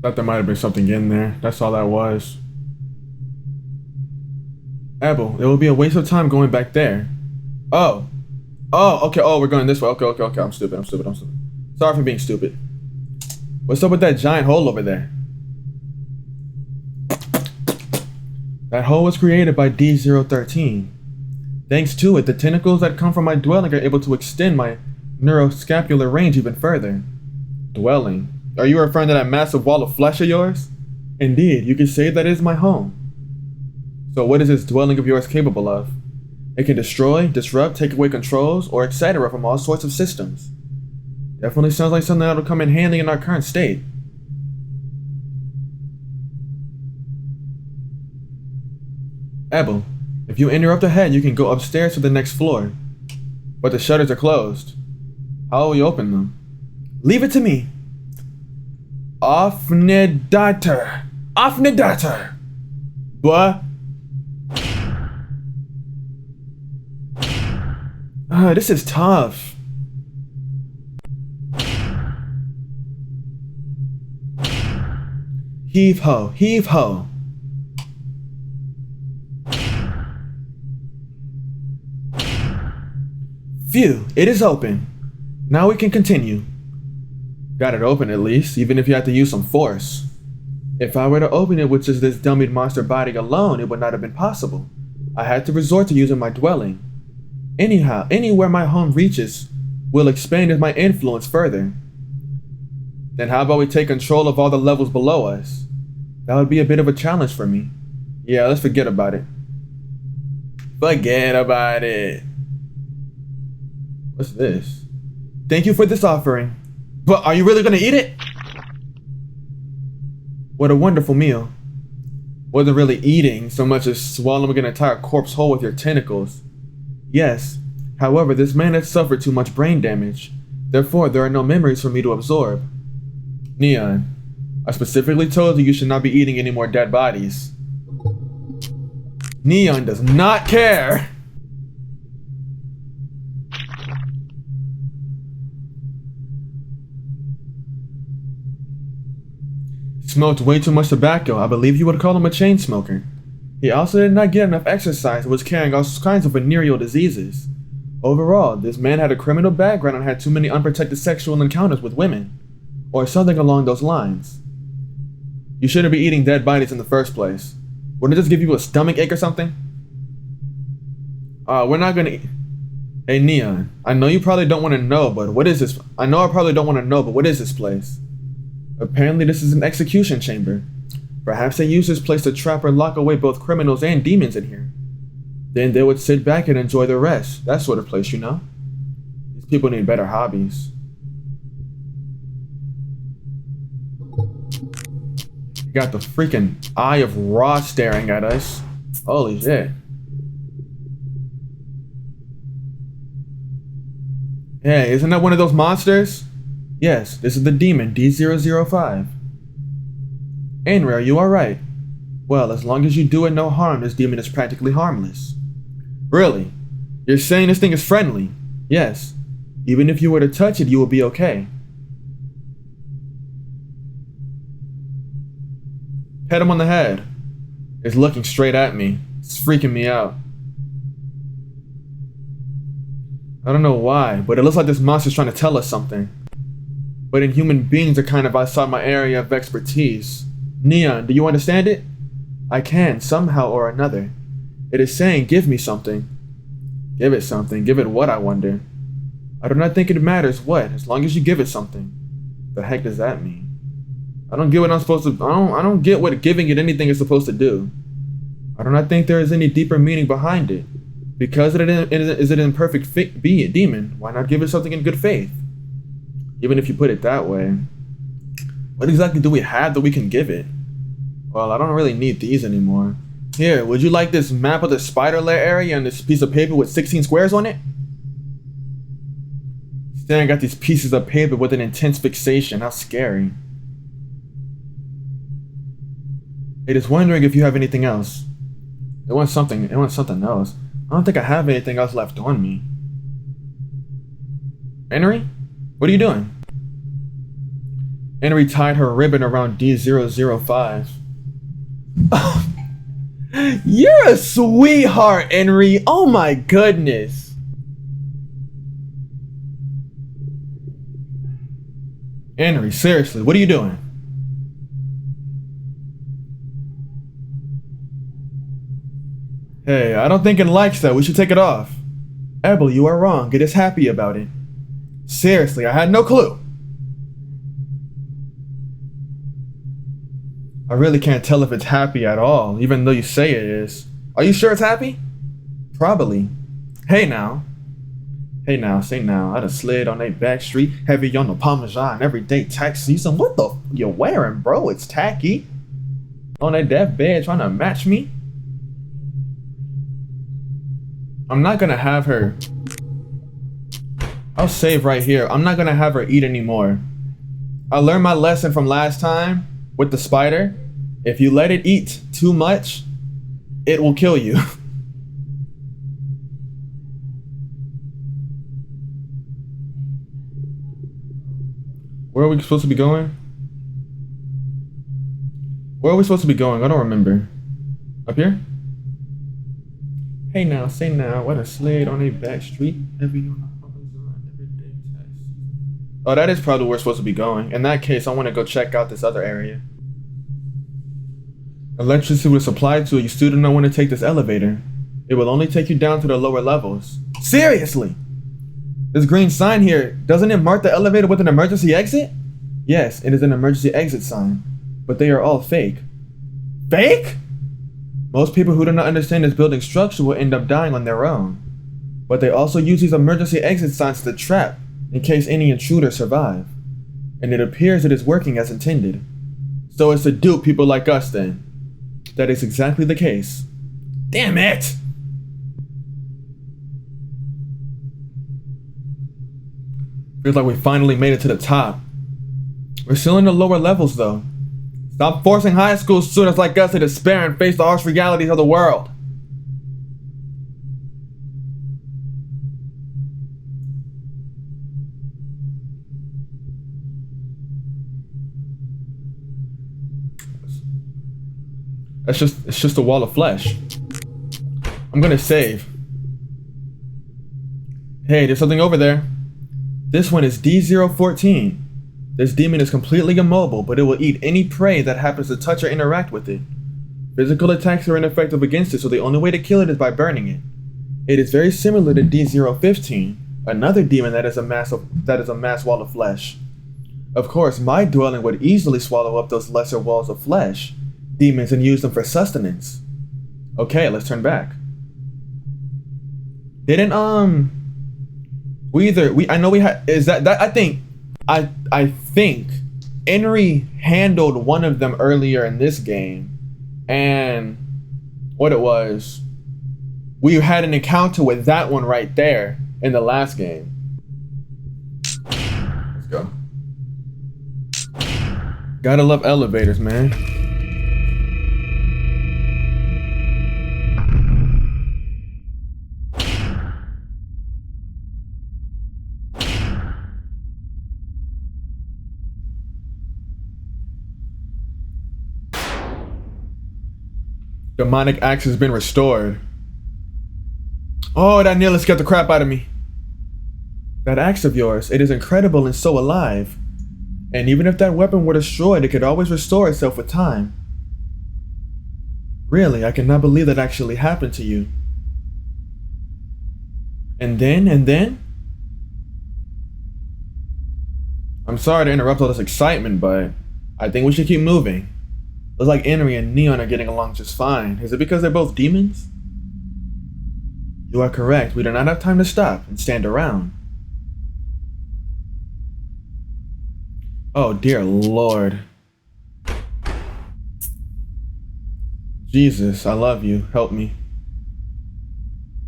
Thought there might have been something in there. That's all that was. Abel, it will be a waste of time going back there. Oh, okay. Oh, we're going this way. Okay. I'm stupid. Sorry for being stupid. What's up with that giant hole over there? That hole was created by D013. Thanks to it, the tentacles that come from my dwelling are able to extend my neuroscapular range even further. Dwelling? Are you referring to that massive wall of flesh of yours? Indeed, you could say that is my home. So what is this dwelling of yours capable of? It can destroy, disrupt, take away controls, or etc. from all sorts of systems. Definitely sounds like something that'll come in handy in our current state. Abel, if you enter up ahead, you can go upstairs to the next floor. But the shutters are closed. How will we open them? Leave it to me. Aufnedater. What? This is tough. Heave ho. Phew, it is open. Now we can continue. Got it open at least, even if you had to use some force. If I were to open it with just this dummied monster body alone, it would not have been possible. I had to resort to using my dwelling. Anyhow, anywhere my home reaches will expand my influence further. Then how about we take control of all the levels below us? That would be a bit of a challenge for me. Yeah, let's forget about it. Forget about it. What's this? Thank you for this offering. But are you really gonna eat it? What a wonderful meal. Wasn't really eating so much as swallowing an entire corpse whole with your tentacles. Yes, however, this man has suffered too much brain damage. Therefore, there are no memories for me to absorb. Neun, I specifically told you should not be eating any more dead bodies. Neun does not care. Smoked way too much tobacco. I believe you would call him a chain smoker. He also did not get enough exercise and was carrying all kinds of venereal diseases. Overall, this man had a criminal background and had too many unprotected sexual encounters with women. Or something along those lines. You shouldn't be eating dead bodies in the first place. Wouldn't it just give you a stomach ache or something? We're not gonna eat. Hey Neun, I know you probably don't want to know, but what is this? I probably don't want to know, but what is this place? Apparently this is an execution chamber. Perhaps they use this place to trap or lock away both criminals and demons in here. Then they would sit back and enjoy the rest. That sort of place, you know? These people need better hobbies. You got the freaking Eye of Ra staring at us. Holy shit. Hey, isn't that one of those monsters? Yes, this is the demon D005. Ainri, are you alright? Well, as long as you do it no harm, this demon is practically harmless. Really? You're saying this thing is friendly? Yes. Even if you were to touch it, you will be okay. Pet him on the head. It's looking straight at me. It's freaking me out. I don't know why, but it looks like this monster's trying to tell us something. But inhuman beings are kind of outside my area of expertise. Neun, do you understand it? I can, somehow or another. It is saying, give me something. Give it something. Give it what, I wonder? I do not think it matters what, as long as you give it something. The heck does that mean? I don't get what I'm supposed to. I don't get what giving it anything is supposed to do. I do not think there is any deeper meaning behind it. Because it is an imperfect demon, why not give it something in good faith? Even if you put it that way. What exactly do we have that we can give it? Well, I don't really need these anymore. Here, would you like this map of the spider lair area and this piece of paper with 16 squares on it? Staring at these pieces of paper with an intense fixation. How scary. It is wondering if you have anything else. It wants something else. I don't think I have anything else left on me. Henry? What are you doing? Henry tied her ribbon around D005. You're a sweetheart, Henry. Oh my goodness. Henry, seriously, what are you doing? Hey, I don't think it likes that. We should take it off. Ebel, you are wrong. It is happy about it. Seriously, I had no clue. I really can't tell if it's happy at all, even though you say it is. Are you sure it's happy? Probably. Hey now. Hey now, say now. I done slid on that back street, heavy on the Parmesan, everyday tax season. What the f you wearing, bro? It's tacky. On that death bed trying to match me? I'm not gonna have her. I'll save right here. I'm not gonna have her eat anymore. I learned my lesson from last time with the spider. If you let it eat too much, it will kill you. Where are we supposed to be going? Where are we supposed to be going? I don't remember. Up here? Hey now, say now, what a sled on a back street. Oh, that is probably where we're supposed to be going. In that case, I want to go check out this other area. Electricity was supplied to it. You still do not want to take this elevator. It will only take you down to the lower levels. Seriously? This green sign here, doesn't it mark the elevator with an emergency exit? Yes, it is an emergency exit sign. But they are all fake. Fake? Most people who do not understand this building structure will end up dying on their own. But they also use these emergency exit signs to trap in case any intruders survive. And it appears it is working as intended. So it's to dupe people like us then. That is exactly the case. Damn it! Feels like we finally made it to the top. We're still in the lower levels though. Stop forcing high school students like us to despair and face the harsh realities of the world. It's just a wall of flesh. I'm gonna save. Hey, there's something over there. This one is D014. This demon is completely immobile, but it will eat any prey that happens to touch or interact with it. Physical attacks are ineffective against it, so the only way to kill it is by burning it. It is very similar to D015, another demon that is a mass wall of flesh. Of course, my dwelling would easily swallow up those lesser walls of flesh, demons, and use them for sustenance. Okay, let's turn back. Didn't I think Henry handled one of them earlier in this game, and what it was, we had an encounter with that one right there in the last game. Let's go. Gotta love elevators, man. Demonic axe has been restored. Oh, that nearly scared the crap out of me. That axe of yours, it is incredible and so alive. And even if that weapon were destroyed, it could always restore itself with time. Really, I cannot believe that actually happened to you. And then? I'm sorry to interrupt all this excitement, but I think we should keep moving. Looks like Henry and Neun are getting along just fine. Is it because they're both demons? You are correct. We do not have time to stop and stand around. Oh dear Lord. Jesus, I love you. Help me.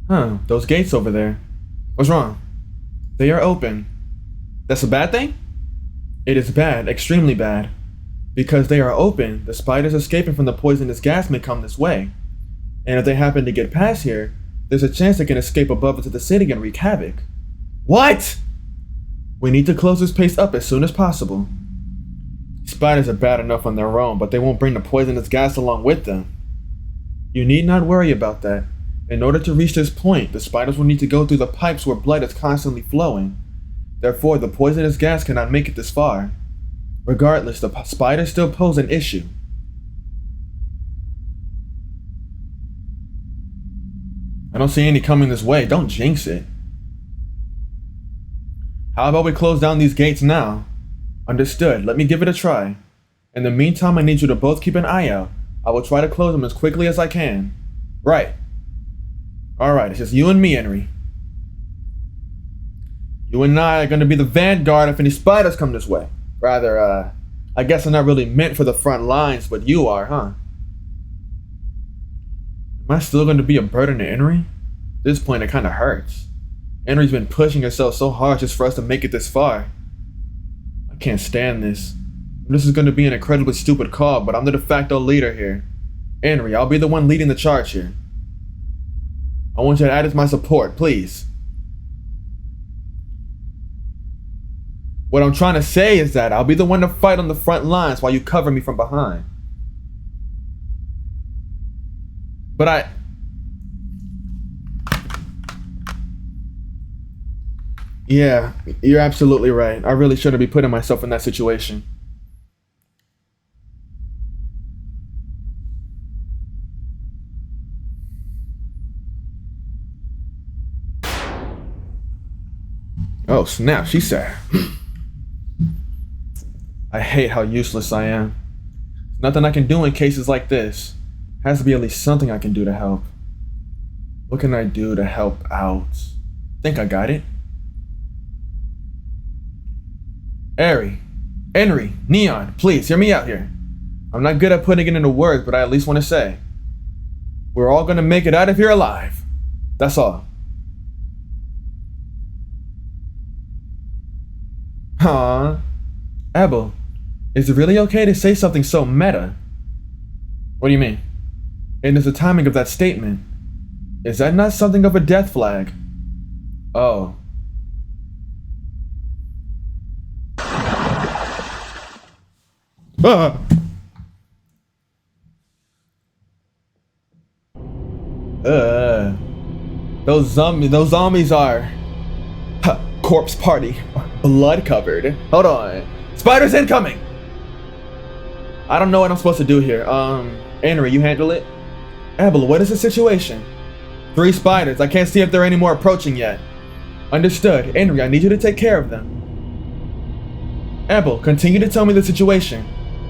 Huh, those gates over there. What's wrong? They are open. That's a bad thing? It is bad, extremely bad. Because they are open, the spiders escaping from the poisonous gas may come this way. And if they happen to get past here, there's a chance they can escape above into the city and wreak havoc. What? We need to close this place up as soon as possible. Spiders are bad enough on their own, but they won't bring the poisonous gas along with them. You need not worry about that. In order to reach this point, the spiders will need to go through the pipes where blood is constantly flowing. Therefore, the poisonous gas cannot make it this far. Regardless, the spiders still pose an issue. I don't see any coming this way. Don't jinx it. How about we close down these gates now? Understood. Let me give it a try. In the meantime, I need you to both keep an eye out. I will try to close them as quickly as I can. Right. Alright, it's just you and me, Henry. You and I are going to be the vanguard if any spiders come this way. Rather, I guess I'm not really meant for the front lines, but you are, huh? Am I still going to be a burden to Henry? At this point, it kind of hurts. Henry's been pushing herself so hard just for us to make it this far. I can't stand this. This is going to be an incredibly stupid call, but I'm the de facto leader here. Henry, I'll be the one leading the charge here. I want you to add as my support, please. What I'm trying to say is that I'll be the one to fight on the front lines while you cover me from behind. But yeah, you're absolutely right. I really shouldn't be putting myself in that situation. Oh snap, she said. I hate how useless I am. There's nothing I can do in cases like this. Has to be at least something I can do to help. What can I do to help out? Think I got it. Henry, Neun, please hear me out here. I'm not good at putting it into words, but I at least want to say, we're all gonna make it out of here alive. That's all. Huh? Abel, is it really okay to say something so meta? What do you mean? And is the timing of that statement, is that not something of a death flag? Oh. Ah. Those zombies are corpse party, blood covered. Hold on, spiders incoming. I don't know what I'm supposed to do here. Henry, you handle it. Abel, what is the situation? 3 spiders. I can't see if there are any more approaching yet. Understood. Henry, I need you to take care of them. Abel, continue to tell me the situation.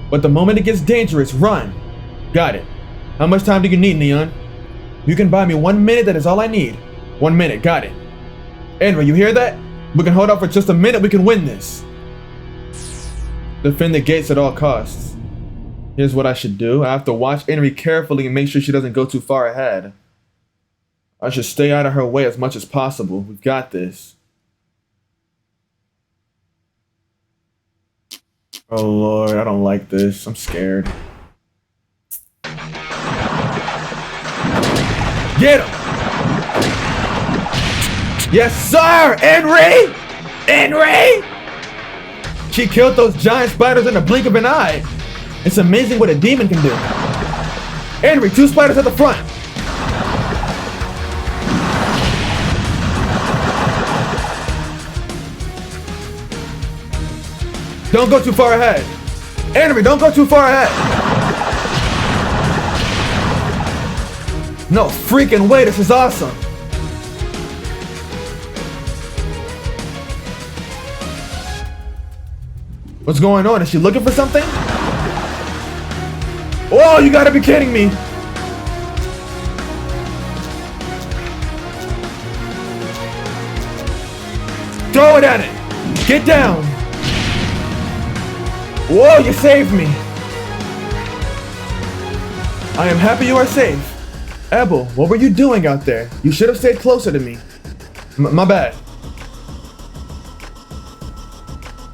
But the moment it gets dangerous, run. Got it. How much time do you need, Neun? You can buy me 1 minute, that is all I need. 1 minute, got it. Henry, you hear that? We can hold off for just a minute, we can win this. Defend the gates at all costs. Here's what I should do. I have to watch Henry carefully and make sure she doesn't go too far ahead. I should stay out of her way as much as possible. We've got this. Oh Lord, I don't like this. I'm scared. Get him! Yes, sir! Henry! Henry! She killed those giant spiders in the blink of an eye. It's amazing what a demon can do. Henry, 2 spiders at the front. Don't go too far ahead. Henry, don't go too far ahead. No freaking way, this is awesome. What's going on? Is she looking for something? Oh, you gotta be kidding me. Throw it at it. Get down. Whoa, you saved me. I am happy you are safe. Ebel, what were you doing out there? You should have stayed closer to me. My bad.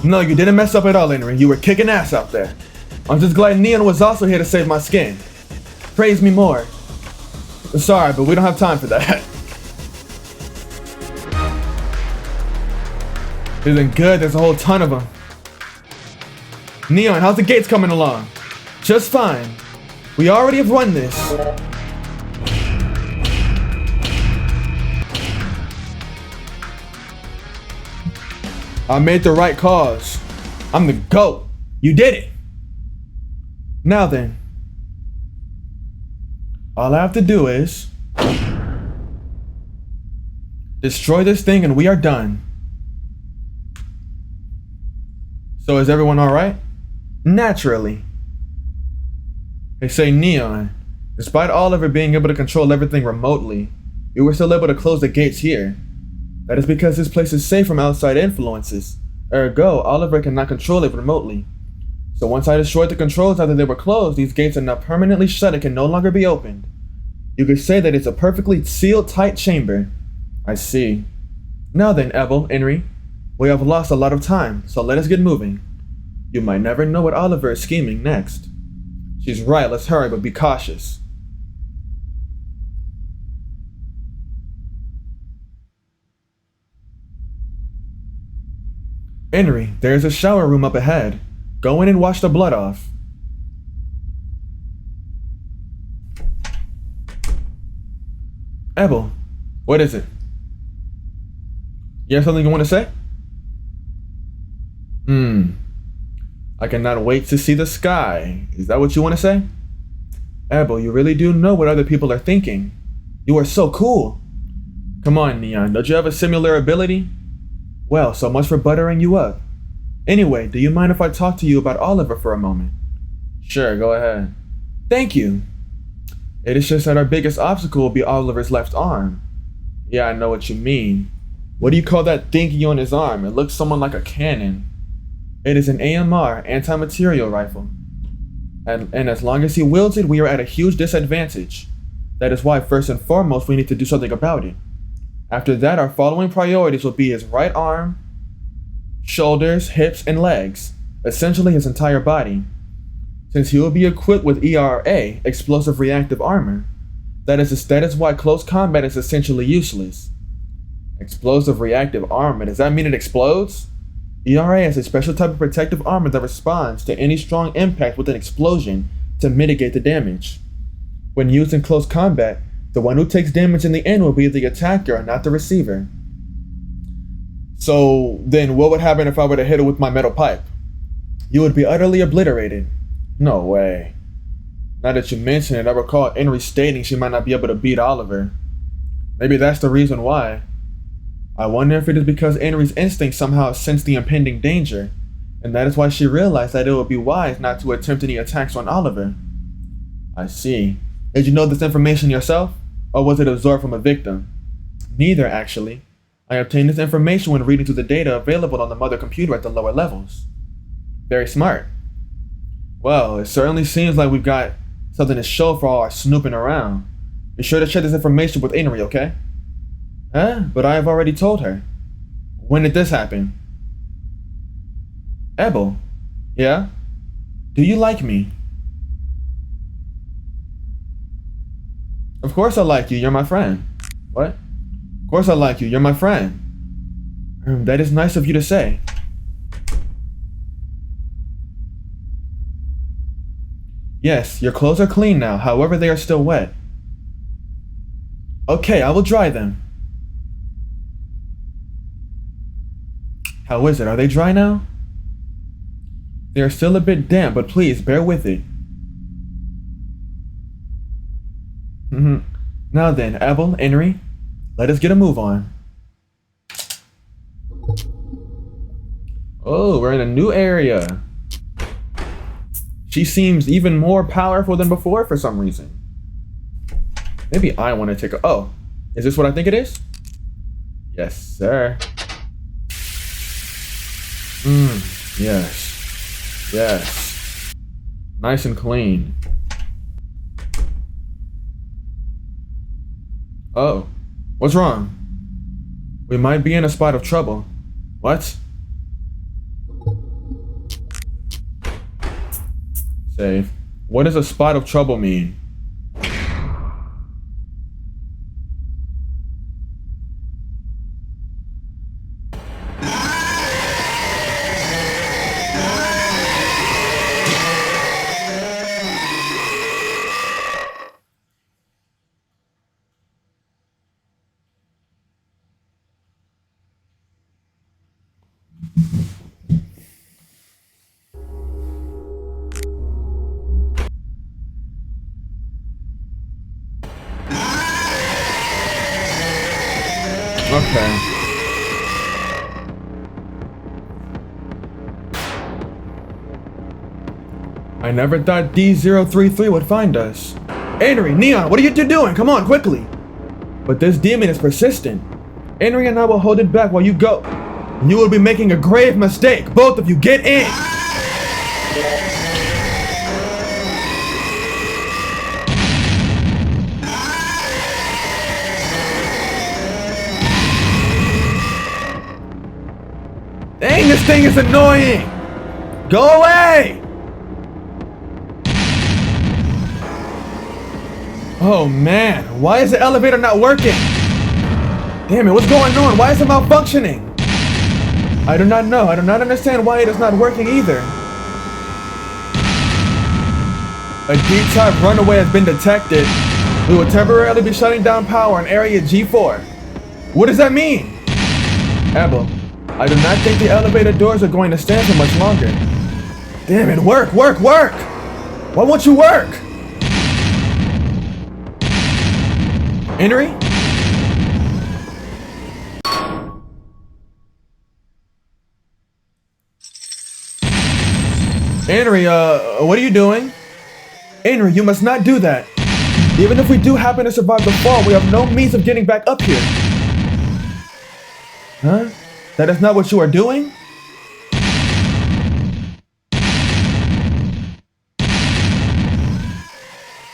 No, you didn't mess up at all, Henry. You were kicking ass out there. I'm just glad Neun was also here to save my skin. Praise me more. Sorry, but we don't have time for that. Isn't good, there's a whole ton of them. Neun, how's the gates coming along? Just fine. We already have run this. I made the right calls. I'm the GOAT. You did it. Now then, all I have to do is destroy this thing and we are done. So is everyone all right? Naturally. They say, Neun, despite Oliver being able to control everything remotely, you were still able to close the gates here. That is because this place is safe from outside influences. Ergo, Oliver cannot control it remotely. So once I destroyed the controls after they were closed, these gates are now permanently shut and can no longer be opened. You could say that it's a perfectly sealed tight chamber. I see. Now then, Ebel, Henry, we have lost a lot of time, so let us get moving. You might never know what Oliver is scheming next. She's right, let's hurry, but be cautious. Henry, there's a shower room up ahead. Go in and wash the blood off. Ebel, what is it? You have something you want to say? I cannot wait to see the sky. Is that what you want to say? Ebel, you really do know what other people are thinking. You are so cool. Come on, Neun, don't you have a similar ability? Well, so much for buttering you up. Anyway, do you mind if I talk to you about Oliver for a moment? Sure, go ahead. Thank you. It is just that our biggest obstacle will be Oliver's left arm. Yeah, I know what you mean. What do you call that thingy on his arm? It looks somewhat like a cannon. It is an AMR, anti-material rifle. And as long as he wields it, we are at a huge disadvantage. That is why, first and foremost, we need to do something about it. After that, our following priorities will be his right arm, shoulders, hips, and legs, essentially his entire body. Since he will be equipped with ERA, explosive reactive armor, that is why close combat is essentially useless. Explosive reactive armor, does that mean it explodes? ERA is a special type of protective armor that responds to any strong impact with an explosion to mitigate the damage. When used in close combat, the one who takes damage in the end will be the attacker and not the receiver. So then what would happen if I were to hit it with my metal pipe? You would be utterly obliterated. No way. Now that you mention it, I recall Henry stating she might not be able to beat Oliver. Maybe that's the reason why. I wonder if it is because Henry's instinct somehow sensed the impending danger, and that is why she realized that it would be wise not to attempt any attacks on Oliver. I see. Did you know this information yourself, or was it absorbed from a victim? Neither, actually. I obtained this information when reading through the data available on the mother computer at the lower levels. Very smart. Well, it certainly seems like we've got something to show for all our snooping around. Be sure to share this information with Henry, okay? But I have already told her. When did this happen? Ebel. Yeah? Do you like me? Of course I like you, you're my friend. What? Of course I like you, you're my friend. That is nice of you to say. Yes, your clothes are clean now, however they are still wet. Okay, I will dry them. How is it? Are they dry now? They are still a bit damp, but please, bear with it. Now then, Abel, Henry, let us get a move on. Oh, we're in a new area. She seems even more powerful than before for some reason. Maybe I want to take a... Oh, is this what I think it is? Yes, sir. Yes. Yes. Nice and clean. Oh, what's wrong? We might be in a spot of trouble. What? Save. What does a spot of trouble mean? Okay. I never thought D033 would find us. Henry, Neun, what are you two doing? Come on, quickly. But this demon is persistent. Henry and I will hold it back while you go. You will be making a grave mistake. Both of you, get in. Dang, this thing is annoying! Go away! Oh man, why is the elevator not working? Damn it, what's going on? Why is it malfunctioning? I do not know. I do not understand why it is not working either. A D-type runaway has been detected. We will temporarily be shutting down power in area G4. What does that mean? Abel, I do not think the elevator doors are going to stand for much longer. Damn it, work! Why won't you work? Henry? Henry, what are you doing? Henry, you must not do that. Even if we do happen to survive the fall, we have no means of getting back up here. Huh? That is not what you are doing?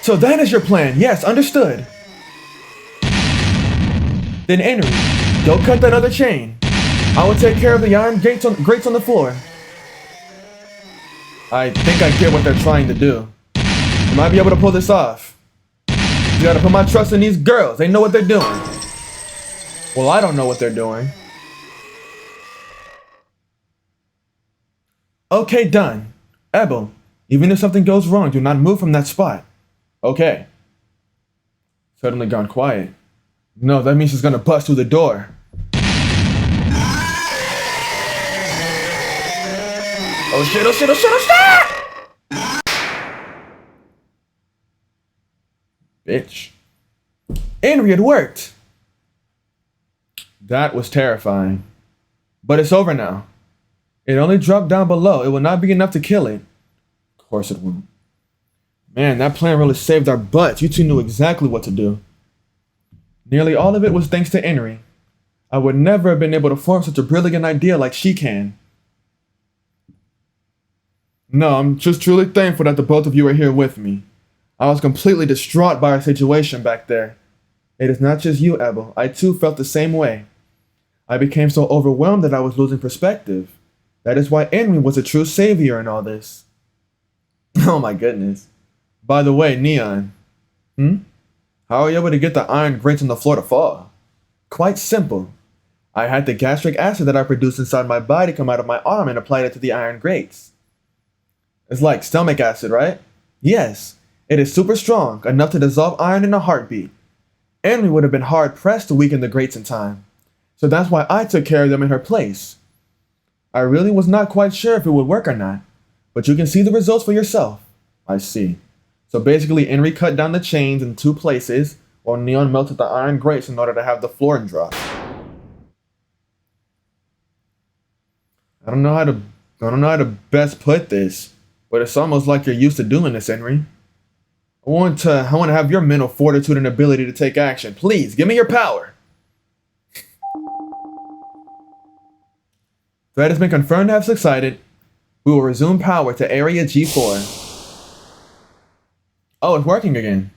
So that is your plan. Yes, understood. Then Henry, go cut that other chain. I will take care of the iron grates on the floor. I think I get what they're trying to do. You might be able to pull this off. You gotta put my trust in these girls. They know what they're doing. Well, I don't know what they're doing. Okay, done. Abel, even if something goes wrong, do not move from that spot. Okay. Suddenly gone quiet. No, that means she's gonna bust through the door. Oh shit, oh shit, oh shit, oh shit! Bitch. Henry, it worked! That was terrifying. But it's over now. It only dropped down below. It will not be enough to kill it. Of course it won't. Man, that plan really saved our butts. You two knew exactly what to do. Nearly all of it was thanks to Henry. I would never have been able to form such a brilliant idea like she can. No, I'm just truly thankful that the both of you are here with me. I was completely distraught by our situation back there. It is not just you, Abel. I too felt the same way. I became so overwhelmed that I was losing perspective. That is why Henry was a true savior in all this. Oh my goodness. By the way, Neun. How are you able to get the iron grates on the floor to fall? Quite simple. I had the gastric acid that I produced inside my body come out of my arm and applied it to the iron grates. It's like stomach acid, right? Yes, it is super strong, enough to dissolve iron in a heartbeat. Henry would have been hard pressed to weaken the grates in time. So that's why I took care of them in her place. I really was not quite sure if it would work or not, but you can see the results for yourself. I see. So basically, Henry cut down the chains in 2 places, while Neun melted the iron grates in order to have the flooring drop. I don't know how to best put this, but it's almost like you're used to doing this, Henry. I want to have your mental fortitude and ability to take action. Please, give me your power. Threat has been confirmed to have subsided. We will resume power to Area G4. Oh, it's working again.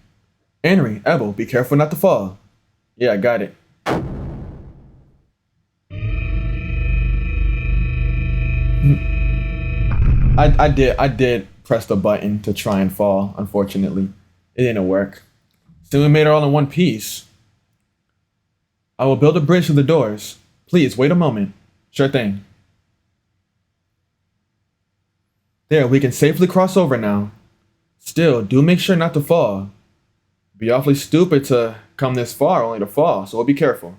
Henry, Ebel, be careful not to fall. Yeah, I got it. I did press the button to try and fall, unfortunately. It didn't work. Still, we made it all in one piece. I will build a bridge to the doors. Please, wait a moment. Sure thing. There, we can safely cross over now. Still, do make sure not to fall. It'd be awfully stupid to come this far only to fall, so we'll be careful.